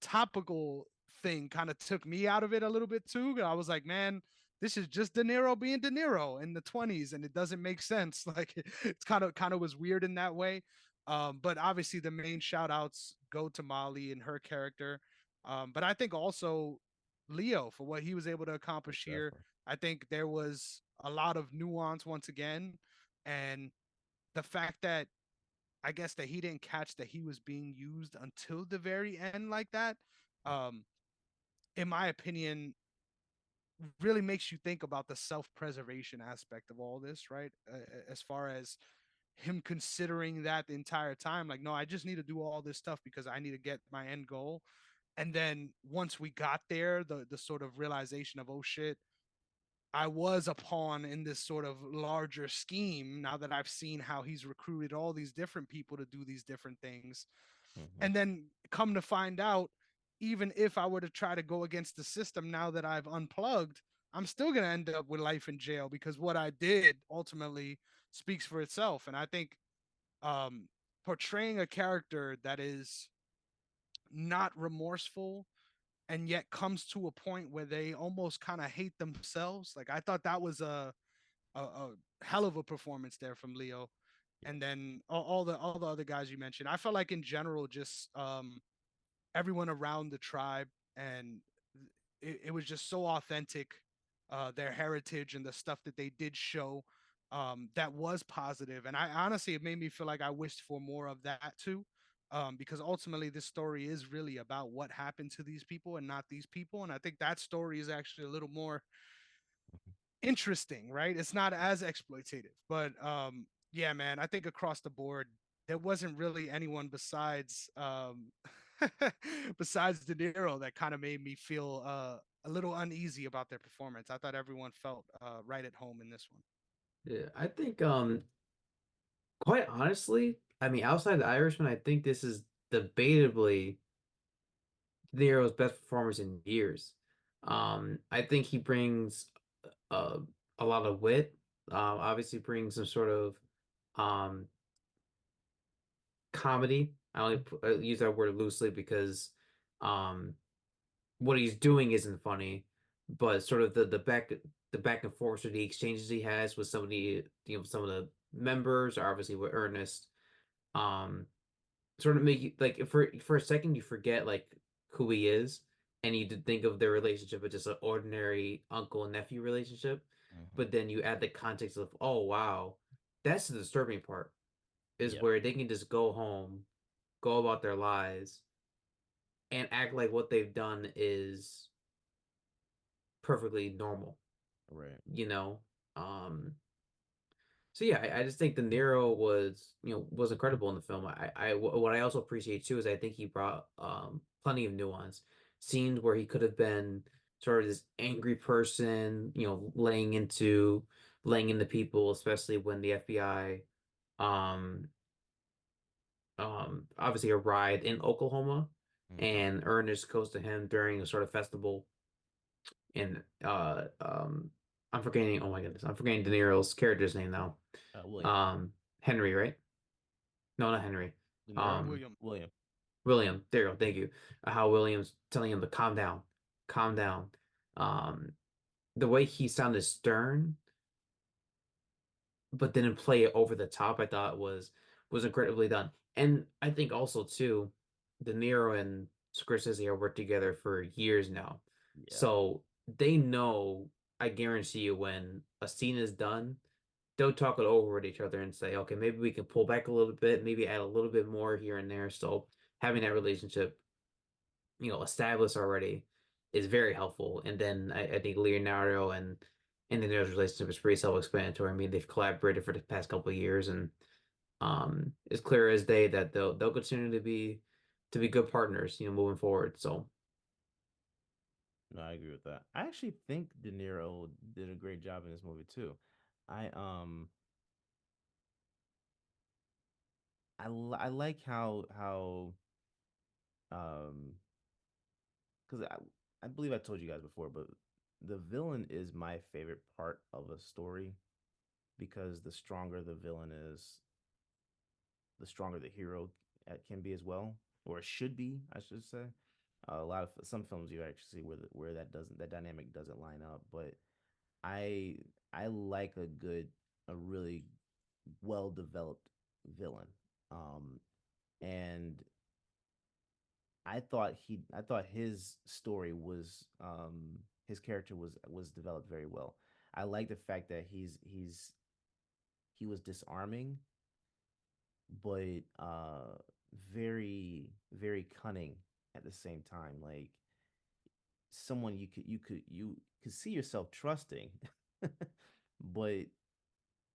topical thing kind of took me out of it a little bit too. I was like, man, this is just De Niro being De Niro in the 20s, and it doesn't make sense. Like it's kind of was weird in that way. But obviously the main shout outs go to Molly and her character. But I think also Leo for what he was able to accomplish here.
Definitely.
I think there was a lot of nuance once again, and the fact that I guess that he didn't catch that he was being used until the very end like that. Um, in my opinion, really makes you think about the self-preservation aspect of all this, right? As far as him considering that the entire time, like, no, I just need to do all this stuff because I need to get my end goal. And then once we got there, the sort of realization of, oh shit, I was a pawn in this sort of larger scheme now that I've seen how he's recruited all these different people to do these different things.
Hmm.
And then come to find out, even if I were to try to go against the system now that I've unplugged, I'm still going to end up with life in jail because what I did ultimately speaks for itself. And I think um, portraying a character that is not remorseful and yet comes to a point where they almost kind of hate themselves. Like I thought that was a hell of a performance there from Leo. And
Yes.
then all the other guys you mentioned, I felt like in general, just everyone around the tribe, and it was just so authentic, their heritage and the stuff that they did show, that was positive. And I honestly, it made me feel like I wished for more of that too, because ultimately this story is really about what happened to these people and not these people. And I think that story is actually a little more interesting, right? It's not as exploitative, but yeah, man, I think across the board there wasn't really anyone besides besides De Niro that kind of made me feel a little uneasy about their performance. I thought everyone felt right at home in this one.
Yeah, I think quite honestly, I mean outside the Irishman, I think this is debatably Nero's best performance in years. I think he brings uh, a lot of wit. Obviously brings some sort of um comedy. I only use that word loosely because um what he's doing isn't funny, but sort of the back and forth or the exchanges he has with some of the some of the members, are obviously with Ernest, um, sort of make you like for a second you forget like who he is, and you did think of their relationship as just an ordinary uncle and nephew relationship,
Hmm.
but then you add the context of oh wow, that's the disturbing part is
Yep.
where they can just go home, go about their lives, and act like what they've done is perfectly normal,
Right.
you know. Um, so yeah, I just think De Niro was, was incredible in the film. What I also appreciate too is I think he brought plenty of nuance. Scenes where he could have been sort of this angry person, laying into people, especially when the FBI um obviously arrived in Oklahoma,
Hmm.
and Ernest goes to him during a sort of festival, and I'm forgetting, oh my goodness, I'm forgetting De Niro's character's name now.
William.
Um Henry, right? No, not Henry.
De Niro.
Um
William.
William.
William. There you go. Thank you. How William's telling him to calm down. Calm down. Um the way he sounded stern but didn't play it over the top, I thought was incredibly done. And I think also too, De Niro and Scorsese have worked together for years now.
Yeah.
So they know, I guarantee you, when a scene is done, they'll talk it over with each other and say, okay, maybe we can pull back a little bit, maybe add a little bit more here and there. So having that relationship, established already is very helpful. And then I think Leonardo and the Nero's relationship is pretty self-explanatory. I mean, they've collaborated for the past couple of years, and it's clear as day that they'll continue to be good partners, moving forward. So
No, I agree with that. I actually think De Niro did a great job in this movie too. I I like how um because I believe I told you guys before, but the villain is my favorite part of a story because the stronger the villain is, the stronger the hero can be as well, or should be, I should say. A lot of some films you actually see where that dynamic doesn't line up, but I I like a really well developed villain. And I thought his story was his character was developed very well. I like the fact that he was disarming, but very cunning at the same time. Like someone you could see yourself trusting, but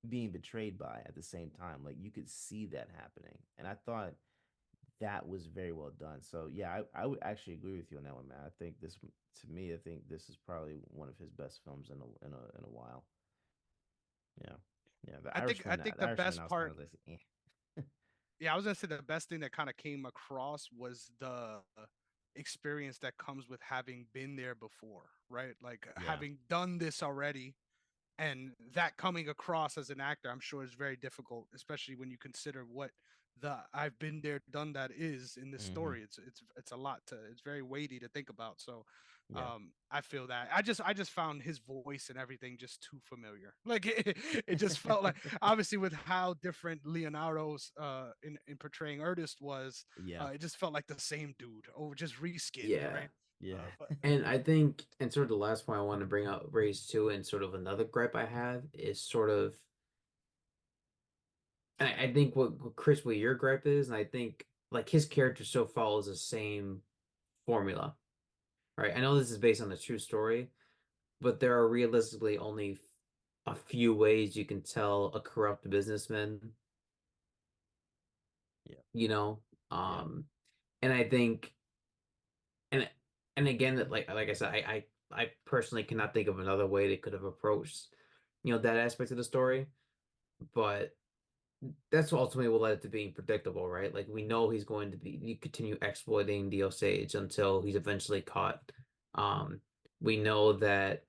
being betrayed by at the same time. Like you could see that happening, and I thought that was very well done. So yeah, I would actually agree with you on that one, man. I think this to me, I think this is probably one of his best films in a while. Yeah, yeah.
I think
The
the
Irishman,
best
I was kind
part,
of like,
yeah, I was gonna say the best thing that kind of came across was the experience that comes with having been there before, right? Like
yeah,
having done this already, and that coming across as an actor, I'm sure is very difficult, especially when you consider what the I've been there, done that is in this
hmm,
story. It's a lot to. It's very weighty to think about. So,
yeah,
I feel that. I just found his voice and everything just too familiar. Like it just felt like obviously with how different Leonardo's in portraying Ernest was,
yeah,
it just felt like the same dude, or just reskinned,
Yeah.
right?
yeah,
But
And I think, and sort of the last point I want to bring up, raise too, and sort of another gripe I have is sort of, and I think what Chris, what your gripe is, and I think like his character still follows the same formula, right? I know this is based on a true story, but there are realistically only a few ways you can tell a corrupt businessman,
yeah,
you know?
yeah,
Um, and I think, and and again, that like I said, I personally cannot think of another way they could have approached, that aspect of the story. But that's ultimately what led it to being predictable, right? Like we know he's going to be continue exploiting the Osage until he's eventually caught. Um, we know that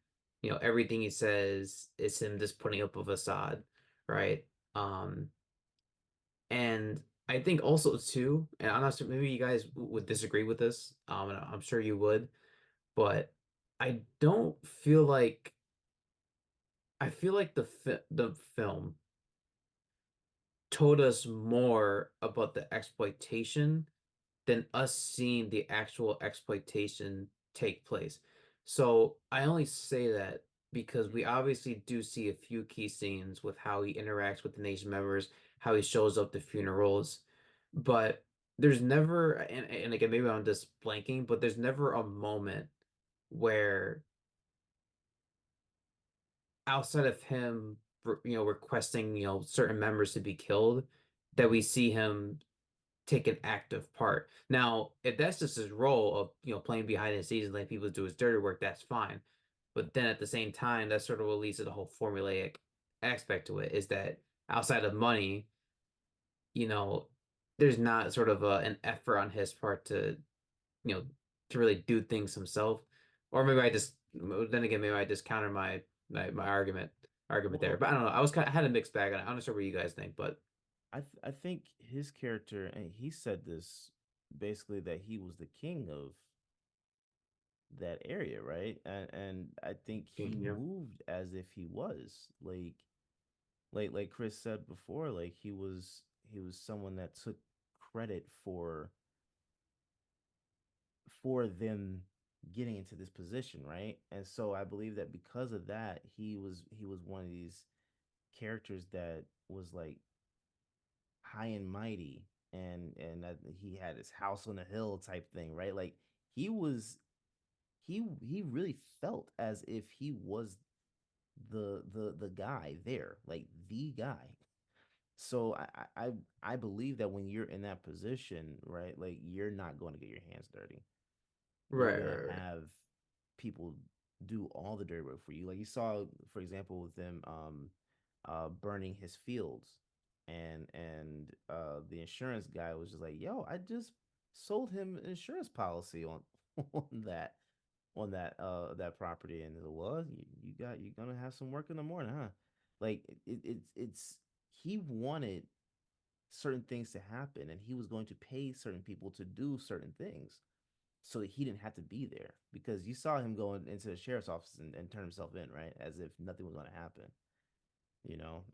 everything he says is him just putting up a facade, right? Um, and I think also too, and I'm not sure, maybe you guys would disagree with this, and I'm sure you would, but I don't feel like I feel like the film told us more about the exploitation than us seeing the actual exploitation take place. So I only say that because we obviously do see a few key scenes with how he interacts with the nation members, how he shows up to funerals, but there's never, and again, maybe I'm just blanking, but there's never a moment where outside of him, requesting, certain members to be killed, that we see him take an active part. Now, if that's just his role of, playing behind the scenes and letting people do his dirty work, that's fine. But then at the same time, that's sort of what leads to the whole formulaic aspect to it is that outside of money, you know, there's not sort of an effort on his part you know, to really do things himself. Or maybe then again, maybe I just counter my argument there.
well,
But I don't know. I had a mixed bag on it. I'm not sure what you guys think, but
I think his character, and he said this basically that he was the king of that area, right? And I think he
yeah.
moved as if he was like Chris said before, like he was someone that took credit for them getting into this position, right? And so I believe that because of that, he was one of these characters that was like high and mighty, and that he had his house on a hill type thing, right? Like he was he really felt as if he was the guy there, like the guy. So I believe that when you're in that position, right, like you're not going to get your hands dirty. You're
Right,
gonna
right, right.
have people do all the dirty work for you. Like you saw, for example, with them burning his fields, and the insurance guy was just like, "Yo, I just sold him an insurance policy on on that." on that property, and well, you're gonna have some work in the morning, huh? Like it's he wanted certain things to happen, and he was going to pay certain people to do certain things so that he didn't have to be there, because you saw him going into the sheriff's office and turn himself in, right, as if nothing was going to happen.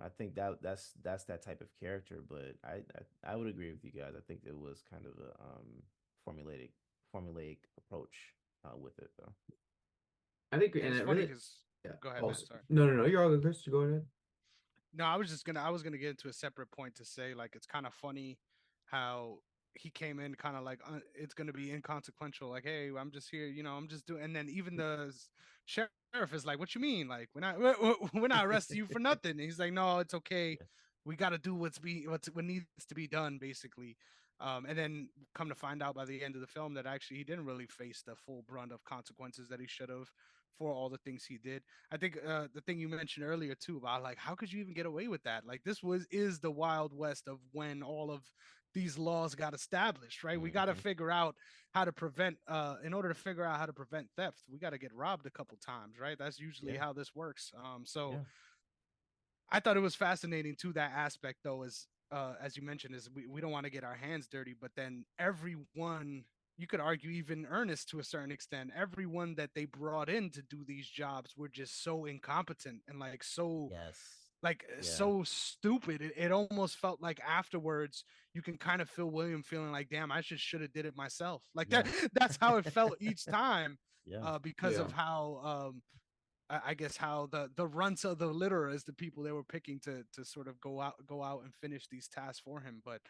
I think that's that type of character. But I would agree with you guys. I think it was kind of a formulaic approach with it, though.
I think,
And
and
it's
it
funny
really,
because
yeah.
go ahead,
Oh,
man. Sorry.
no, no, no. You're all good, Chris. You go ahead.
No, I was gonna get into a separate point to say like it's kind of funny how he came in kind of like it's gonna be inconsequential. Like, hey, I'm just here, I'm just doing. And then even the sheriff is like, "What you mean? Like, we're not arresting you for nothing." And he's like, "No, it's okay.
Yeah.
We got to do what needs to be done, basically." And then come to find out by the end of the film that actually he didn't really face the full brunt of consequences that he should have for all the things he did. I think the thing you mentioned earlier too about like how could you even get away with that? Like this is the Wild West of when all of these laws got established, right? We got to
Hmm.
figure out how to prevent in order to figure out how to prevent theft, we got to get robbed a couple times, right? That's usually
Yeah.
how this works. So
Yeah.
I thought it was fascinating to that aspect though, as you mentioned, is we don't want to get our hands dirty, but then everyone, you could argue even Ernest to a certain extent, everyone that they brought in to do these jobs were just so incompetent and like so
Yes. Yeah.
so stupid. It almost felt like afterwards you can kind of feel William feeling like, damn, I just should have did it myself. Like that
Yeah.
that's how it felt each time,
Yeah.
because
Yeah.
of how I guess how the runts of the litter is the people they were picking to sort of go out and finish these tasks for him. But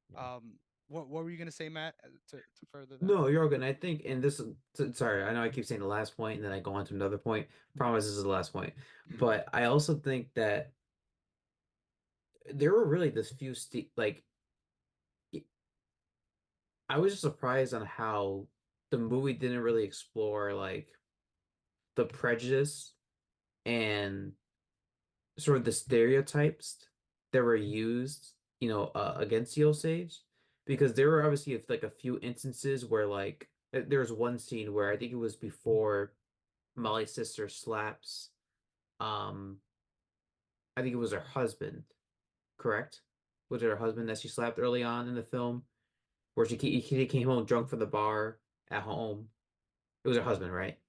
Yeah.
um, what were you gonna say, Matt? To further that?
No, you're all good. And I think, and this is, sorry, I know I keep saying the last point and then I go on to another point. Promise this is the last point. But I also think that there were really this few, like, I was just surprised on how the movie didn't really explore, like, the prejudice and sort of the stereotypes that were used, against the Osage, because there were obviously like a few instances where like there was one scene where I think it was before Molly's sister slaps, um, I think it was her husband, correct? Was it her husband that she slapped early on in the film, where he came home drunk from the bar at home? It was her husband, right?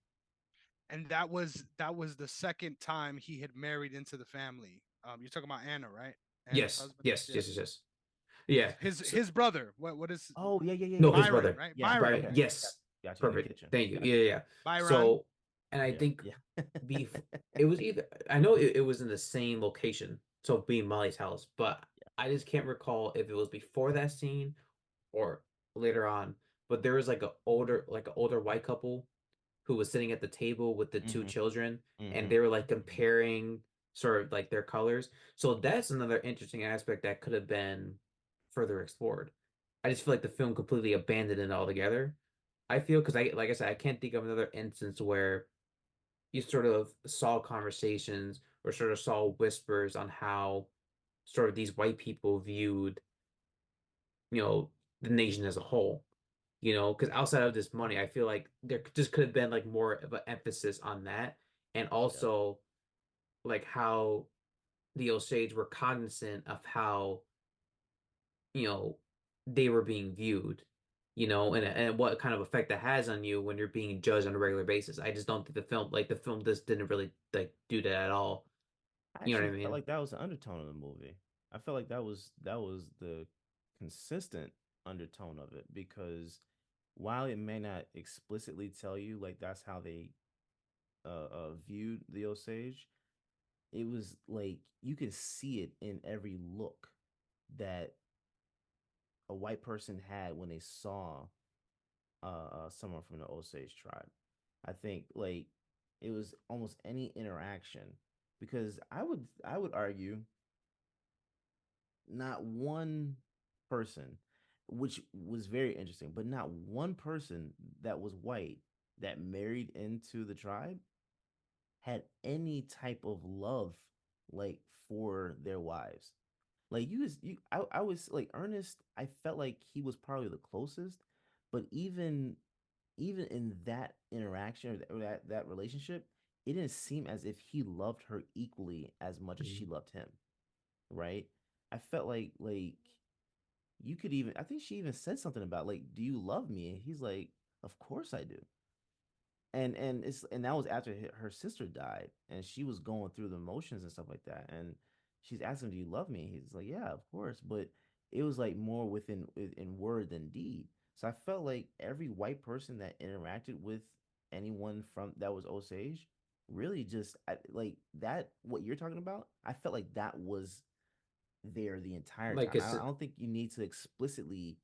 And that was the second time he had married into the family. You're talking about Anna, right? Anna's
Yes,
husband.
yes,
Yeah.
yes, yes, yes. Yeah. So,
His brother. What is
Oh, yeah, yeah, yeah,
no,
yeah,
his
yeah,
Byron,
yeah.
brother.
right?
Yeah.
Byron.
Okay.
Yeah.
Yes.
Got you in the
Perfect.
kitchen.
Thank you.
Got
Yeah,
you.
yeah, yeah.
Byron.
So, and I
Yeah.
think
Yeah.
bef it was either, I know it was in the same location, so being Molly's house, but I just can't recall if it was before that scene or later on. But there was like an older white couple who was sitting at the table with the two
Hmm.
children, and
Hmm.
they were like comparing sort of like their colors. So that's another interesting aspect that could have been further explored. I just feel like the film completely abandoned it altogether. I feel because like I said, I can't think of another instance where you sort of saw conversations or sort of saw whispers on how sort of these white people viewed, you know, the nation as a whole. Because outside of this money, I feel like there just could have been like more of an emphasis on that, and
Yeah.
also like how the Osage were cognizant of how you know they were being viewed, and what kind of effect that has on you when you're being judged on a regular basis. I just don't think the film just didn't really like do that at all.
I
You know
actually
what I
felt
mean?
like that was the undertone of the movie. I felt like that was the consistent undertone of it, because while it may not explicitly tell you like that's how they viewed the Osage, it was like you could see it in every look that a white person had when they saw someone from the Osage tribe. I think like it was almost any interaction, because I would argue not one person, which was very interesting, but not one person that was white that married into the tribe had any type of love like for their wives. Like I was like Ernest, I felt like he was probably the closest, but even even in that interaction or that relationship, it didn't seem as if he loved her equally as much as she
Mhm.
loved him, right? I felt like you could even, I think she even said something about like, do you love me? And he's like, of course I do. And that was after her sister died, and she was going through the emotions and stuff like that, and she's asking, do you love me? He's like, yeah, of course. But it was like more in word than deed. So I felt like every white person that interacted with anyone from that was Osage really just like that, what you're talking about, I felt like that was there the entire
Like
time. I
it's
don't, I don't think you need to explicitly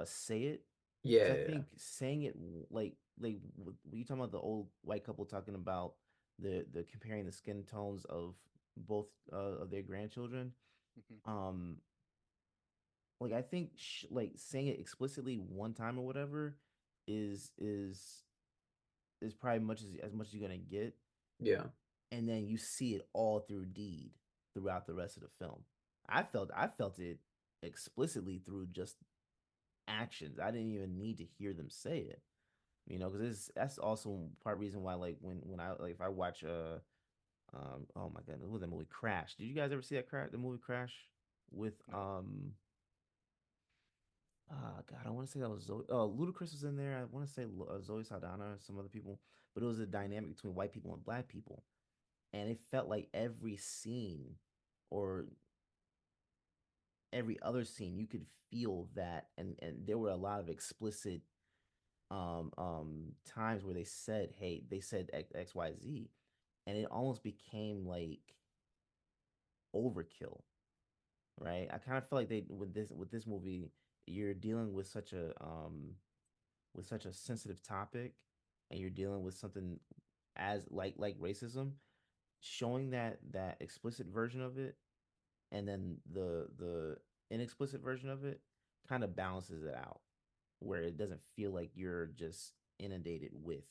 say it,
yeah,
because I
yeah, yeah.
think saying it like when you talking about the old white couple talking about the comparing the skin tones of both of their grandchildren,
Mhm.
um like I think like saying it explicitly one time or whatever is probably as much as you're gonna get,
Yeah.
and then you see it all through deed throughout the rest of the film. I felt it explicitly through just actions. I didn't even need to hear them say it, because that's also part reason why, like, when I like if I watch oh my goodness, what was that movie, Crash? Did you guys ever see the movie Crash with
No.
God, I want to say that was Zoe, Ludacris was in there. I want to say Zoe Saldana and some other people, but it was a dynamic between white people and black people, and it felt like every scene or every other scene you could feel that, and there were a lot of explicit times where they said, hey, they said XYZ, and it almost became like overkill, right? I kind of feel like they with this movie, you're dealing with such a sensitive topic, and you're dealing with something as like racism, showing that explicit version of it, and then the inexplicit version of it kind of balances it out, where it doesn't feel like you're just inundated with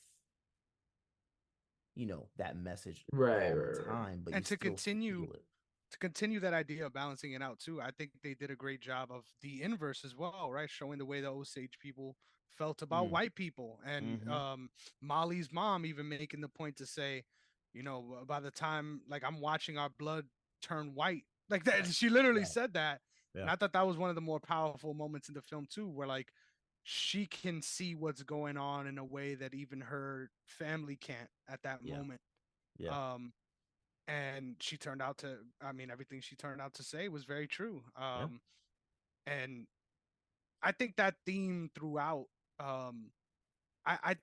that message
Right,
all
right,
the
right.
time, but you
And
still feel it.
to continue that idea of balancing it out too, I think they did a great job of the inverse as well, right? Showing the way the Osage people felt about
Mm,
white people, and
mm-hmm.
Molly's mom even making the point to say, by the time like I'm watching our blood turn white, like that,
Right.
she literally
Right.
said that,
Yeah.
and I thought that was one of the more powerful moments in the film too, where like she can see what's going on in a way that even her family can't at that
Yeah.
moment.
Yeah.
Um, and she turned out to, I mean, everything she turned out to say was very true.
Yeah.
And I think that theme throughout, um I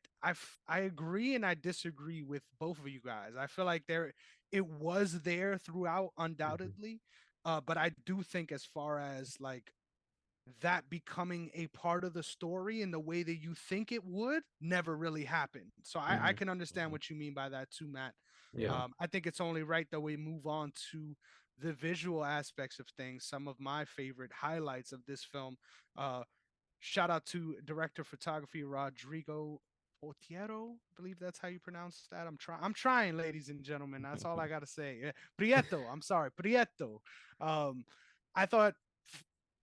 I agree and I disagree with both of you guys. I feel like it was there throughout
Mhm.
undoubtedly, but I do think as far as like that becoming a part of the story in the way that you think it would never really happened. So I
Mm-hmm.
can understand
Mm-hmm.
what you mean by that too, Matt.
Yeah.
I think it's only right that we move on to the visual aspects of things. Some of my favorite highlights of this film. Uh, Shout out to director photography Rodrigo Portiero. I believe that's how you pronounce that. I'm trying, ladies and gentlemen. That's all I gotta say. Prieto. I'm sorry, Prieto. Um, I thought,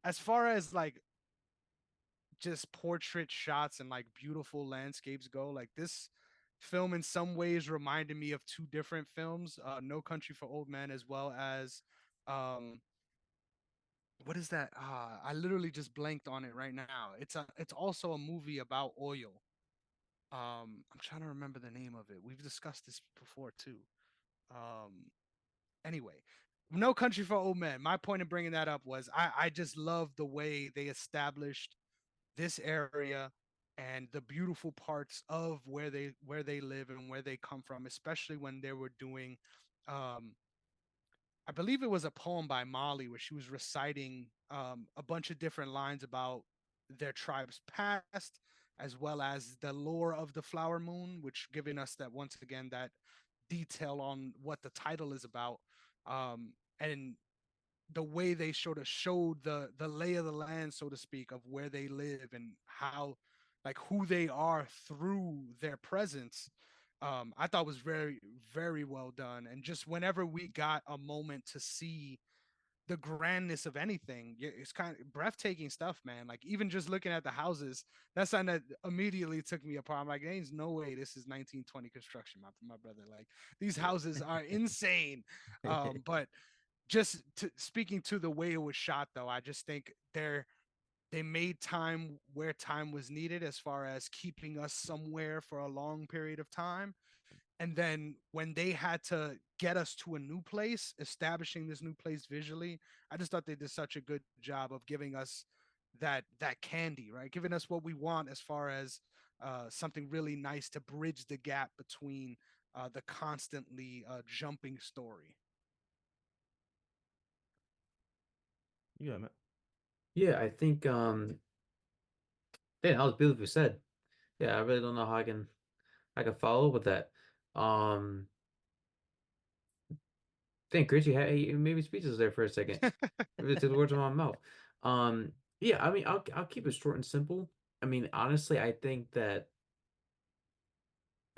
as far as like just portrait shots and like beautiful landscapes go, like this film in some ways reminded me of two different films, No Country for Old Men, as well as um what is that? I literally just blanked on it right now. It's also a movie about oil. I'm trying to remember the name of it. We've discussed this before too. Um anyway, No Country for Old Men. My point in bringing that up was I just love the way they established this area and the beautiful parts of where they live and where they come from, especially when they were doing um I believe it was a poem by Molly where she was reciting a bunch of different lines about their tribe's past, as well as the lore of the flower moon, which giving us that once again that detail on what the title is about, and the way they sort of showed the lay of the land, so to speak, of where they live and how, like, who they are through their presence. I thought was very, very well done. And just whenever we got a moment to see the grandness of anything. It's kind of breathtaking stuff, man. Like even just looking at the houses, that's something that immediately took me apart. I'm like, there's no way this is 1920 construction, my brother. Like these houses are insane. But just speaking to the way it was shot, though, I just think they made time where time was needed as far as keeping us somewhere for a long period of time. And then when they had to get us to a new place, establishing this new place visually, I just thought they did such a good job of giving us that candy, right? Giving us what we want as far as something really nice to bridge the gap between the constantly jumping story.
Yeah, man.
Yeah, I think yeah, that was beautifully said. Yeah, I really don't know how I can follow up with that. Um Thank Chris, you made me speechless there for a second. Really took the words out of my mouth. Um yeah, I mean I'll keep it short and simple. I mean, honestly, I think that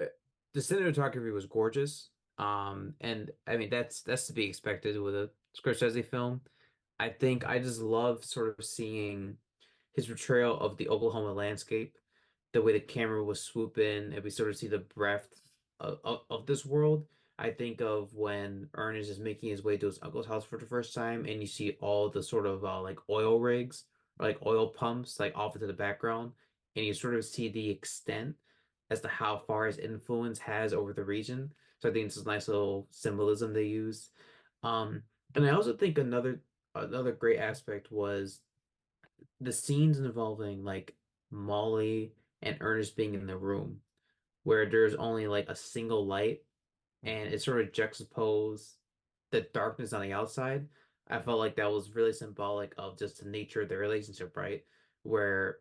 uh, the cinematography was gorgeous. And I mean that's to be expected with a Scorsese film. I think I just love sort of seeing his portrayal of the Oklahoma landscape, the way the camera will swoop in, and we sort of see the breadth of this world. I think of when Ernest is making his way to his uncle's house for the first time, and you see all the sort of like oil rigs or like oil pumps like off into the background, and you sort of see the extent as to how far his influence has over the region. So I think it's a nice little symbolism they use. Um, and I also think another great aspect was the scenes involving like Molly and Ernest being in the room where there's only like a single light and it sort of juxtaposed the darkness on the outside. I felt like that was really symbolic of just the nature of the relationship, right? Where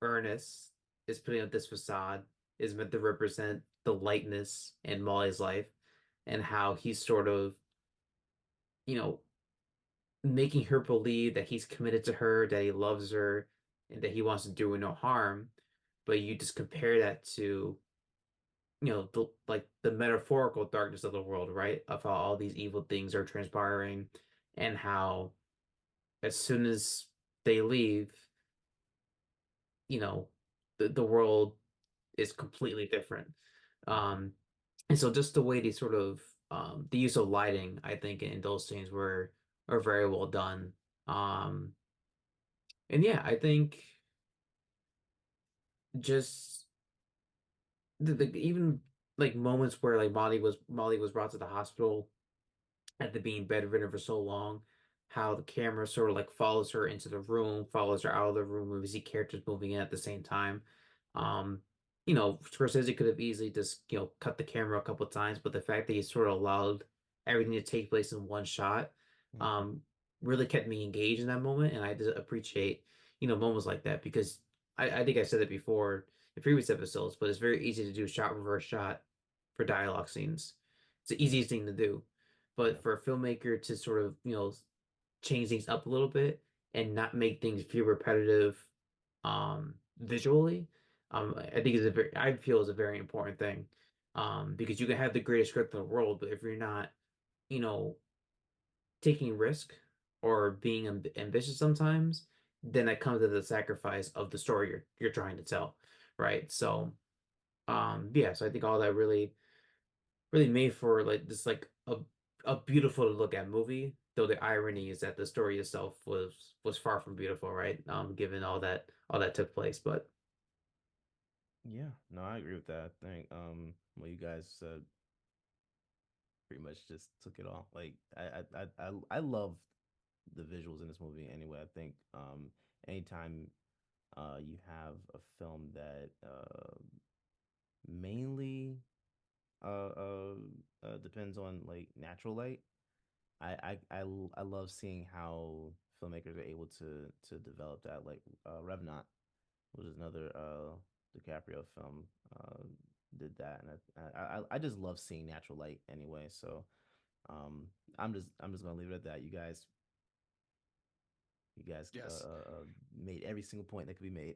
Ernest is putting up this facade is meant to represent the lightness in Molly's life and how he's sort of, you know, making her believe that he's committed to her, that he loves her, and that he wants to do her no harm. But you just compare that to, the metaphorical darkness of the world, right? Of how all these evil things are transpiring, and how as soon as they leave, you know, the world is completely different. Um, and so just the way they sort of the use of lighting, I think, in those scenes were are very well done. Um, And yeah, I think just even like moments where like Molly was brought to the hospital after being bedridden for so long, how the camera sort of like follows her into the room, follows her out of the room, and we see characters moving in at the same time. Um, Scorsese could have easily just, cut the camera a couple times, but the fact that he sort of allowed everything to take place in one shot,
Mm-hmm.
um, really kept me engaged in that moment, and I just appreciate, moments like that because I think I said it before in previous episodes, but it's very easy to do shot reverse shot for dialogue scenes. It's the easiest thing to do.
Yeah.
But for a filmmaker to sort of, change things up a little bit and not make things feel repetitive visually, I think I feel is a very important thing. Because you can have the greatest script in the world, but if you're not, you know, taking risk or being ambitious sometimes, then that comes at the sacrifice of the story you're trying to tell, right? So, yeah, so I think all that really made for like this like a beautiful to look at movie. Though the irony is that the story itself was far from beautiful, right? Given all that took place, but
Yeah, no, I agree with that. I think what you guys said pretty much just took it all. Like I love the visuals in this movie anyway. I think anytime you have a film that mainly uh, uh, depends on like natural light. I love seeing how filmmakers are able to develop that. Like Revenant, which is another DiCaprio film, uh, did that, and I just love seeing natural light anyway. So um, I'm just gonna leave it at that. You guys
Yes.
made every single point that could be made.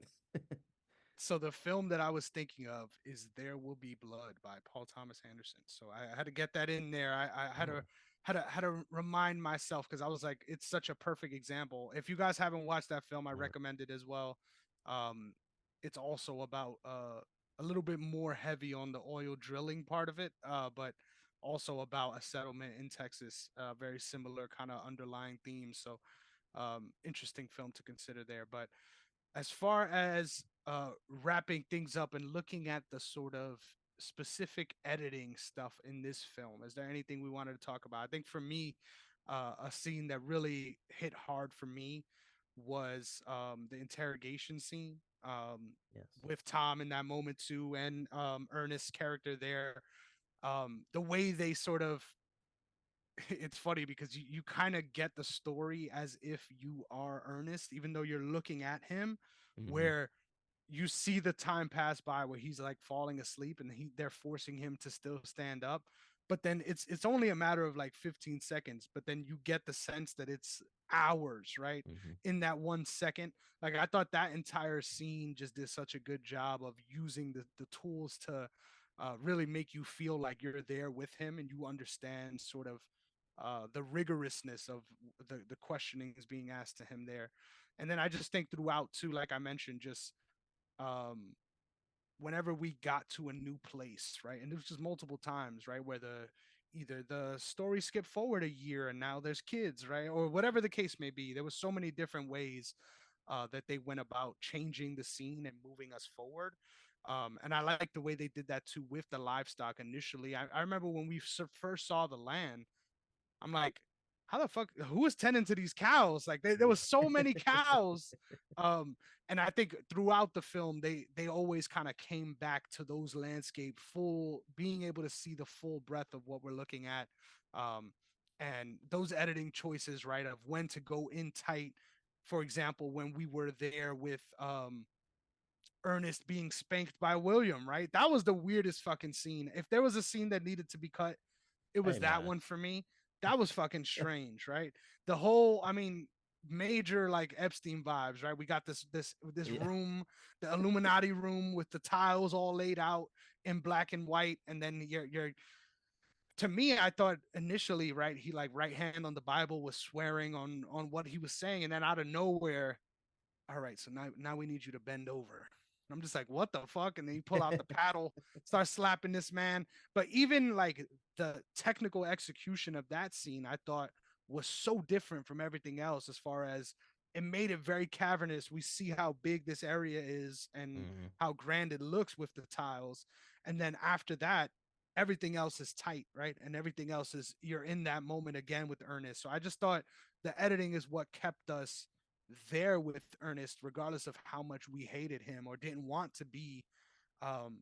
So the film that I was thinking of is There Will Be Blood by Paul Thomas Anderson. So I had to get that in there. I had
Oh,
to had to remind myself because I was like, it's such a perfect example. If you guys haven't watched that film, I
Mhm.
recommend it as well. Um, it's also about a little bit more heavy on the oil drilling part of it, but also about a settlement in Texas. Very similar kind of underlying themes. So interesting film to consider there. But as far as wrapping things up and looking at the sort of specific editing stuff in this film, is there anything we wanted to talk about? I think for me, a scene that really hit hard for me was the interrogation scene
Yes.
with Tom in that moment too, and Ernest's character there. The way they sort of it's funny because you kind of get the story as if you are Ernest, even though you're looking at him,
Mm-hmm.
where you see the time pass by where he's like falling asleep and they're forcing him to still stand up. But then it's only a matter of like 15 seconds, but then you get the sense that it's hours, right?
Mm-hmm.
In that 1 second. Like I thought that entire scene just did such a good job of using the tools to really make you feel like you're there with him and you understand sort of the rigorousness of the questionings being asked to him there. And then I just think throughout too, like I mentioned, just um, whenever we got to a new place, right? And it was just multiple times, right? Where the either the story skipped forward a year and now there's kids, right? Or whatever the case may be. There was so many different ways that they went about changing the scene and moving us forward. And I like the way they did that too with the livestock initially. I remember when we first saw the land, I'm like, how the fuck? Who was tending to these cows? Like there was so many cows. And I think throughout the film, they always kind of came back to those landscape full, being able to see the full breadth of what we're looking at. Um, and those editing choices, right, of when to go in tight. For example, when we were there with Ernest being spanked by William, right? That was the weirdest fucking scene. If there was a scene that needed to be cut, it was
Hey
that
man.
one for me. That was fucking strange, right? The whole, I mean, major like Epstein vibes, right? We got this
Yeah.
room, the Illuminati room with the tiles all laid out in black and white, and then you're to me, I thought initially, right, he like right hand on the Bible was swearing on what he was saying, and then out of nowhere, all right, so now we need you to bend over. I'm just like, what the fuck? And then you pull out the paddle, start slapping this man. But even like the technical execution of that scene, I thought was so different from everything else as far as it made it very cavernous. We see how big this area is and
Mm-hmm.
how grand it looks with the tiles. And then after that, everything else is tight, right? And everything else is you're in that moment again with Ernest. So I just thought the editing is what kept us there with Ernest, regardless of how much we hated him or didn't want to be um,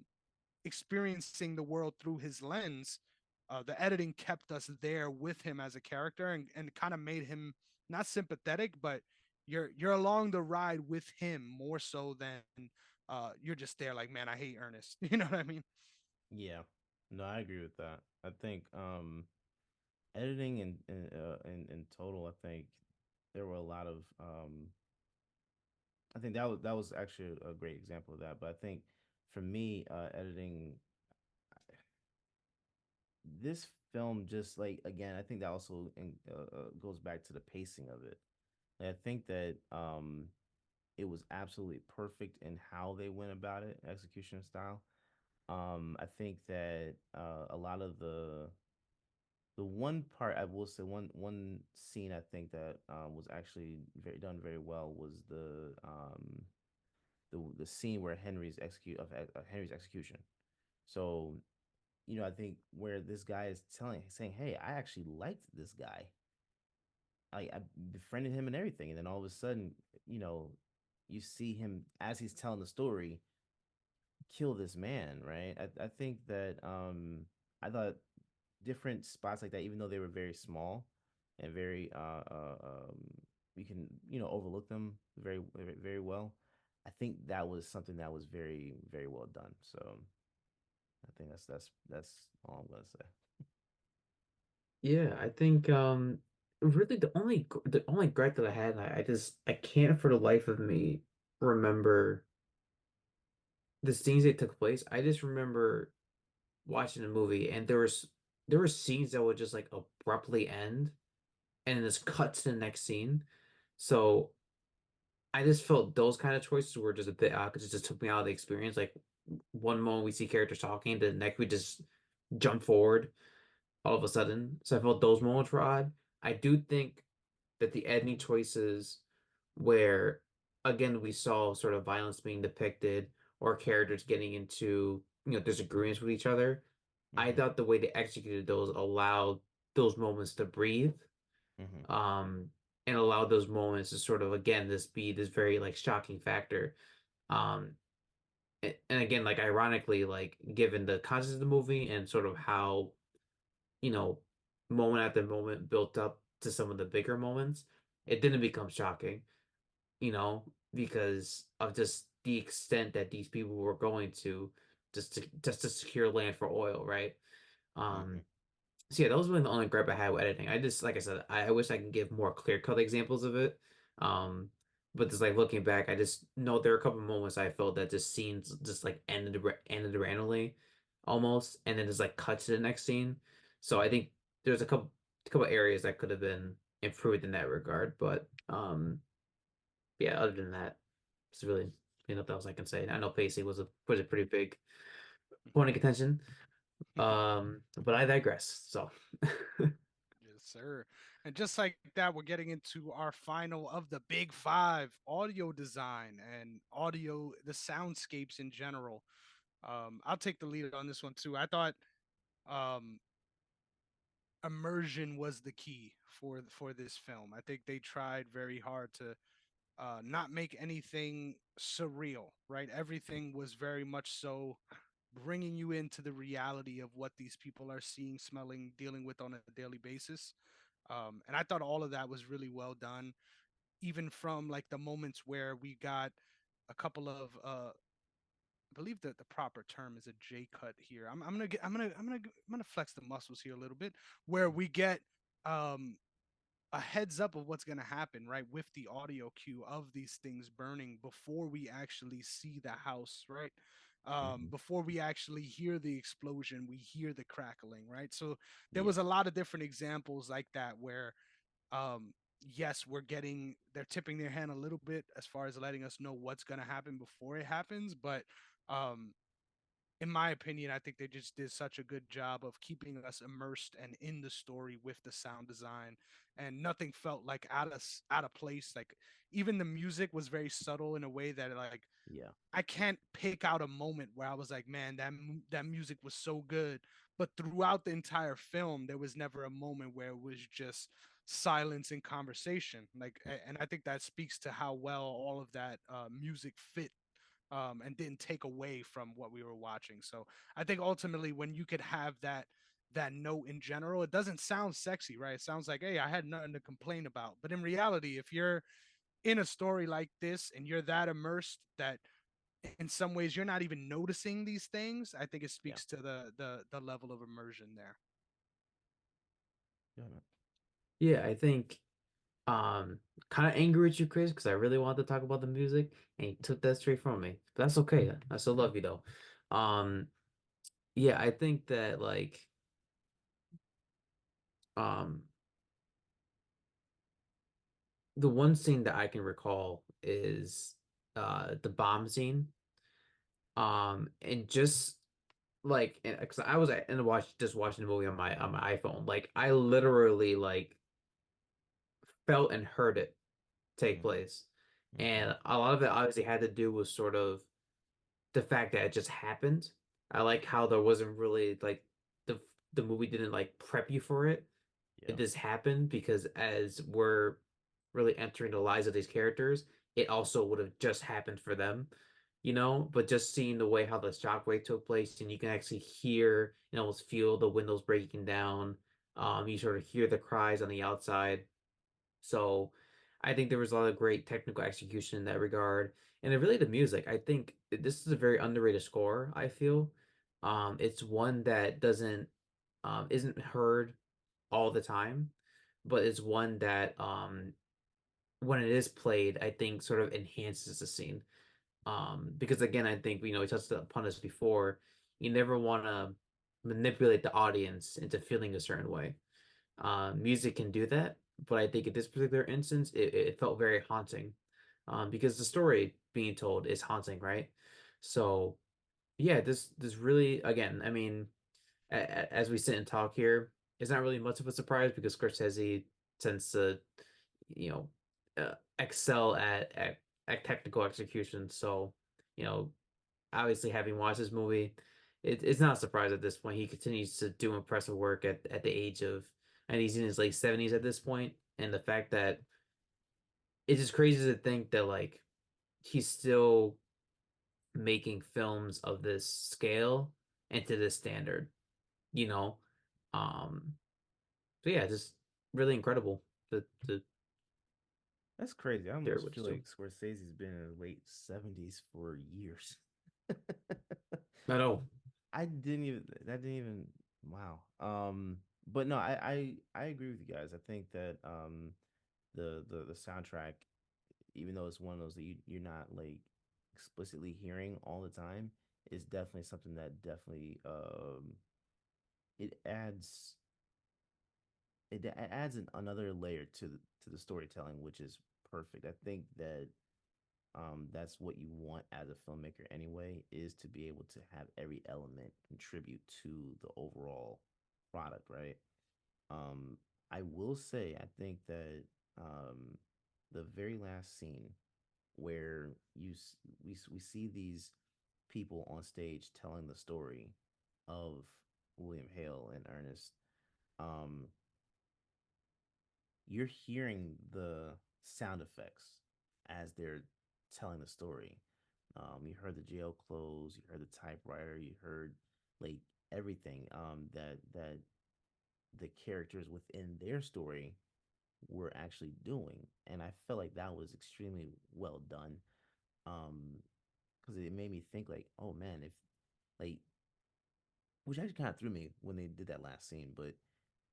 experiencing the world through his lens. The editing kept us there with him as a character and kind of made him not sympathetic, but you're along the ride with him more so than you're just there like, man, I hate Ernest. You know what I mean?
Yeah. No, I agree with that. I think editing in total, I think there were a lot of I think that was actually a great example of that. But I think for me, editing this film just like again, I think that also goes back to the pacing of it. And I think that it was absolutely perfect in how they went about it, execution style. I think that a lot of the one part I will say one scene I think that was actually very well was the scene where Henry's execution. So I think where this guy is saying, "Hey, I actually liked this guy. I befriended him and everything," and then all of a sudden, you know, you see him as he's telling the story kill this man, right? I think that I thought different spots like that, even though they were very small and very you can overlook them very well. I think that was something that was very well done. So I think that's all I'm gonna say.
Yeah, I think really the only gripe that I had, I can't for the life of me remember the scenes that took place. I just remember watching the movie and there was there were scenes that would just like abruptly end and then just cut to the next scene. So I just felt those kind of choices were just a bit odd because it just took me out of the experience. Like one moment we see characters talking, the next we just jump forward all of a sudden. So I felt those moments were odd. I do think that the ending choices where again we saw sort of violence being depicted or characters getting into, disagreements with each other. I
Mm-hmm.
thought the way they executed those allowed those moments to breathe,
Mm-hmm.
um, and allowed those moments to sort of again this be this very like shocking factor. Um, and again, like ironically, like given the context of the movie and sort of how, you know, moment after moment built up to some of the bigger moments, it didn't become shocking, because of just the extent that these people were going to just to secure land for oil, right?
Mm-hmm.
Um, so yeah, that was really the only gripe I had with editing. I just, like I said, I wish I can give more clear-cut examples of it. Um, but just like looking back, I just know there are a couple of moments I felt that just scenes just like ended randomly, almost, and then just like cut to the next scene. So I think there's a couple areas that could have been improved in that regard. But yeah, other than that, it's really nothing else I can say. I know pacing was a pretty big point of contention. But I digress. So.
Yes, sir. And just like that, we're getting into our final of the big five: audio design and audio, the soundscapes in general. I'll take the lead on this one too. I thought um, immersion was the key for this film. I think they tried very hard to not make anything surreal, right? Everything was very much so bringing you into the reality of what these people are seeing, smelling, dealing with on a daily basis. And I thought all of that was really well done, even from like the moments where we got a couple of I believe that the proper term is a J cut here. I'm gonna flex the muscles here a little bit, where we get um a heads up of what's going to happen, right, with the audio cue of these things burning before we actually see the house, right?
Mm-hmm.
Before we actually hear the explosion, we hear the crackling, right? So there
Yeah.
was a lot of different examples like that where, um, yes, they're tipping their hand a little bit as far as letting us know what's going to happen before it happens, but um, in my opinion, I think they just did such a good job of keeping us immersed and in the story with the sound design, and nothing felt like out of place. Like even the music was very subtle in a way that like
Yeah.
I can't pick out a moment where I was like, man, that music was so good. But throughout the entire film, there was never a moment where it was just silence and conversation. Like, and I think that speaks to how well all of that music fit, and didn't take away from what we were watching. So I think ultimately, when you could have that note in general, it doesn't sound sexy, right? It sounds like, hey, I had nothing to complain about. But in reality, if you're in a story like this and you're that immersed that in some ways you're not even noticing these things, I think it
Yeah.
speaks to the level of immersion there.
Yeah, man.
Yeah, I think kind of angry at you, Chris, because I really wanted to talk about the music and you took that straight from me. But that's okay. I still love you though. Um, yeah, I think that like um the one scene that I can recall is the bomb scene. And just like because I was in just watching the movie on my iPhone. Like I literally like felt and heard it take
Mm-hmm.
place.
Mm-hmm.
And a lot of it obviously had to do with sort of the fact that it just happened. I like how there wasn't really like the the movie didn't like prep you for it. It
Yeah.
just happened because as we're really entering the lives of these characters, it also would have just happened for them, But just seeing the way how the shockwave took place, and you can actually hear and almost feel the windows breaking down. You sort of hear the cries on the outside. So I think there was a lot of great technical execution in that regard. And then really the music, I think this is a very underrated score, I feel. It's one that doesn't isn't heard all the time, but it's one that when it is played, I think sort of enhances the scene. Because again, I think we touched upon this before. You never want to manipulate the audience into feeling a certain way. Music can do that, but I think in this particular instance, it felt very haunting, because the story being told is haunting, right? So yeah, this really, again, I mean, as we sit and talk here, it's not really much of a surprise because Scorsese tends to, you know, excel at technical execution. So, you know, obviously having watched this movie, it's not a surprise at this point. He continues to do impressive work at the age of, and he's in his late 70s at this point, and the fact that it's just crazy to think that like he's still making films of this scale and to this standard, you know. Um, so yeah, just really incredible to
That's crazy. I
Derrick
almost
would
feel
do.
like Scorsese's been in his late 70s for years.
I know.
I didn't even that didn't even wow. But no, I agree with you guys. I think that the soundtrack, even though it's one of those that you're not like explicitly hearing all the time, is definitely something that definitely it adds it adds another layer to the storytelling, which is perfect. I think that that's what you want as a filmmaker anyway, is to be able to have every element contribute to the overall product, right? um I will say, I think that the very last scene where we see these people on stage telling the story of William Hale and Ernest, um you're hearing the sound effects as they're telling the story. You heard the jail close, you heard the typewriter, you heard like everything that the characters within their story were actually doing, and I felt like that was extremely well done. Because it made me think like, oh man, if like, which actually kind of threw me when they did that last scene, but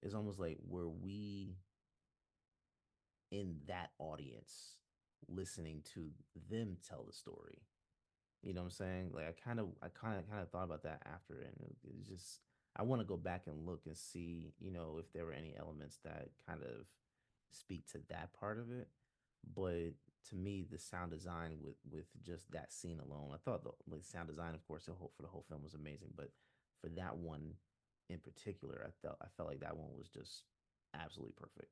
it's almost like, were we in that audience listening to them tell the story? You know what I'm saying? Like I kind of thought about that after, and it's just, I want to go back and look and see, if there were any elements that kind of speak to that part of it. But to me, the sound design with just that scene alone, I thought the like sound design, of course, for the whole film was amazing, but for that one in particular, I felt like that one was just absolutely perfect.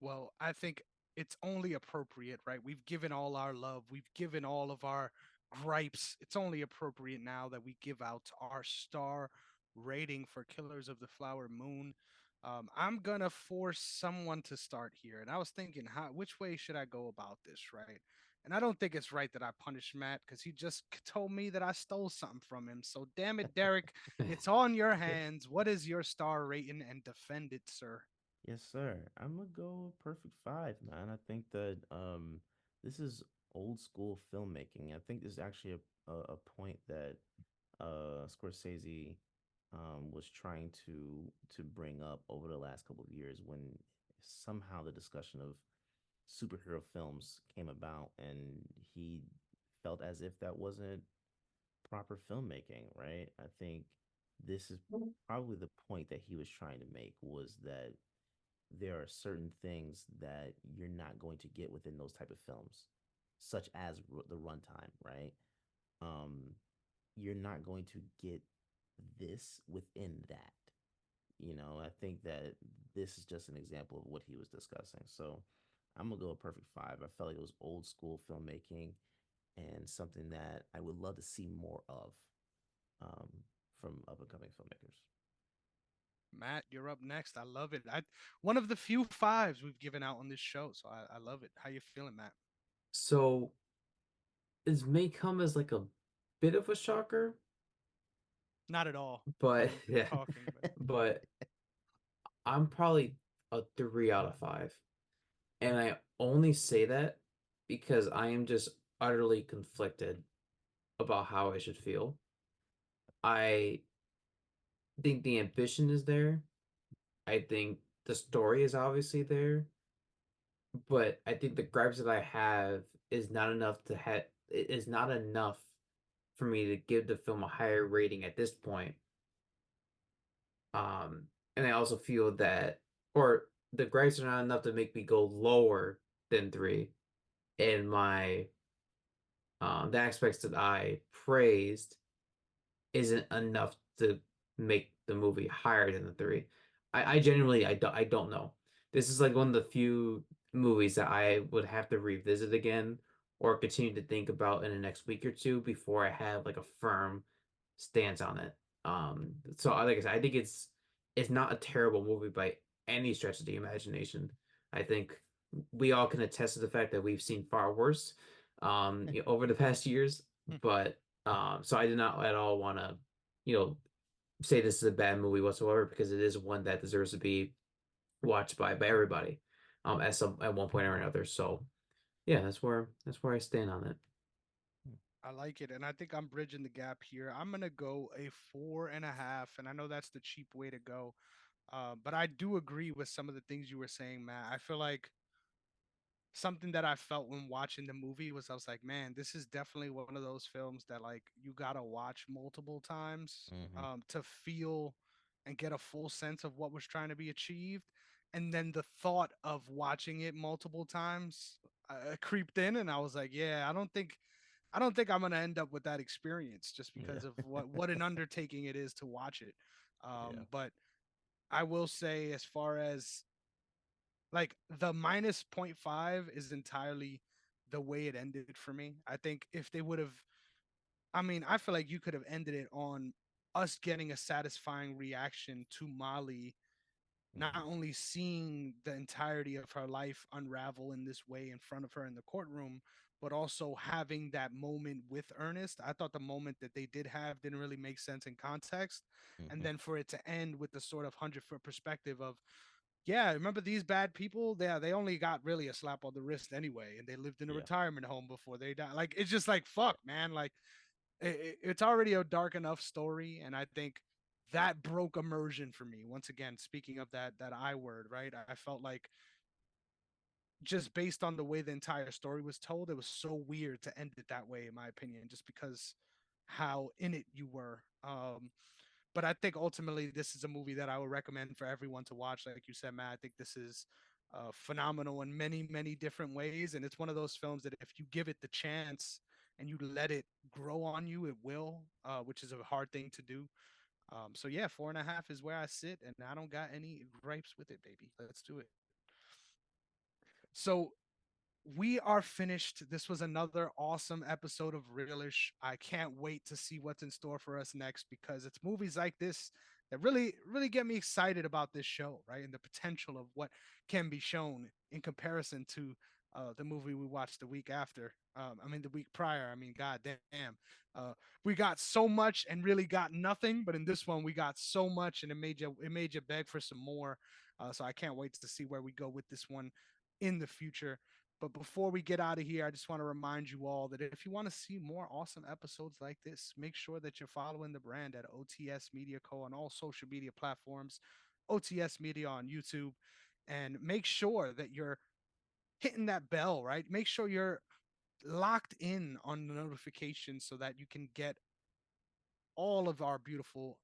Well, I think it's only appropriate, right? We've given all our love, we've given all of our gripes. It's only appropriate now that we give out our star rating for Killers of the Flower Moon. I'm gonna force someone to start here, and I was thinking, which way should I go about this, right? And I don't think it's right that I punish Matt because he just told me that I stole something from him. So damn it, Derrick, it's on your hands. What is your star rating, and defend it, sir?
Yes, sir. I'm gonna go perfect five, man. I think that this is old school filmmaking. I think this is actually a point that Scorsese was trying to bring up over the last couple of years, when somehow the discussion of superhero films came about, and he felt as if that wasn't proper filmmaking, right? I think this is probably the point that he was trying to make, was that there are certain things that you're not going to get within those type of films, such as the runtime, right? Um, you're not going to get this within that. I think that this is just an example of what he was discussing. So I'm gonna go a perfect five. I felt like it was old school filmmaking, and something that I would love to see more of, um, from up and coming filmmakers.
Matt, you're up next. I love it. One of the few fives we've given out on this show, so I love it. How you feeling, Matt?
So this may come as like a bit of a shocker,
Not at all.
but
From your
yeah,
talking, but
but I'm probably a 3 out of 5. And I only say that because I am just utterly conflicted about how I should feel. I think the ambition is there. I think the story is obviously there, but I think the gripes that I have is not enough to is not enough for me to give the film a higher rating at this point. And I also feel that, or the gripes are not enough to make me go lower than 3. And the aspects that I praised isn't enough to make the movie higher than the 3. I genuinely I don't know. This is like one of the few movies that I would have to revisit again or continue to think about in the next week or two before I have like a firm stance on it. So like I said, I think it's not a terrible movie by any stretch of the imagination. I think we all can attest to the fact that we've seen far worse over the past years, but so I did not at all want to, say this is a bad movie whatsoever, because it is one that deserves to be watched by everybody at one point or another. So yeah, that's where I stand on it.
I like it, and I think I'm bridging the gap here. I'm gonna go a 4.5, and I know that's the cheap way to go, but I do agree with some of the things you were saying, Matt. I feel like something that I felt when watching the movie was I was like, man, this is definitely one of those films that like you gotta watch multiple times to feel and get a full sense of what was trying to be achieved. And then the thought of watching it multiple times creeped in, and I was like, yeah, I don't think I'm gonna end up with that experience just because of what an undertaking it is to watch it. But I will say, as far as like the minus point 0.5 is entirely the way it ended for me. I think if they would have, I mean, I feel like you could have ended it on us getting a satisfying reaction to Molly, not only seeing the entirety of her life unravel in this way in front of her in the courtroom, but also having that moment with Ernest. I thought the moment that they did have didn't really make sense in context. And then for it to end with the sort of 100-foot perspective of, yeah, remember these bad people? They only got really a slap on the wrist anyway, and they lived in a retirement home before they died. Like it's just like fuck, man. Like it's already a dark enough story, and I think that broke immersion for me. Once again, speaking of that I word, right? I felt like just based on the way the entire story was told, it was so weird to end it that way, in my opinion, just because how in it you were. But I think ultimately this is a movie that I would recommend for everyone to watch. Like you said, Matt, I think this is phenomenal in many, many different ways. And it's one of those films that if you give it the chance and you let it grow on you, it will, which is a hard thing to do. So yeah, 4.5 is where I sit, and I don't got any gripes with it, baby. Let's do it. So we are finished. This was another awesome episode of Realish. I can't wait to see what's in store for us next, because it's movies like this that really, really get me excited about this show, right? And the potential of what can be shown in comparison to the movie we watched the week after. The week prior. I mean, god damn. We got so much and really got nothing, but in this one we got so much, and it made you beg for some more. So I can't wait to see where we go with this one in the future. But before we get out of here, I just want to remind you all that if you want to see more awesome episodes like this, make sure that you're following the brand at OTS Media Co. on all social media platforms, OTS Media on YouTube, and make sure that you're hitting that bell, right? Make sure you're locked in on the notifications so that you can get all of our beautiful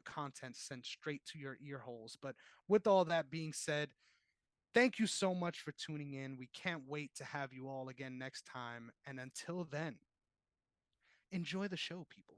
content sent straight to your ear holes. But with all that being said, thank you so much for tuning in. We can't wait to have you all again next time. And until then, enjoy the show, people.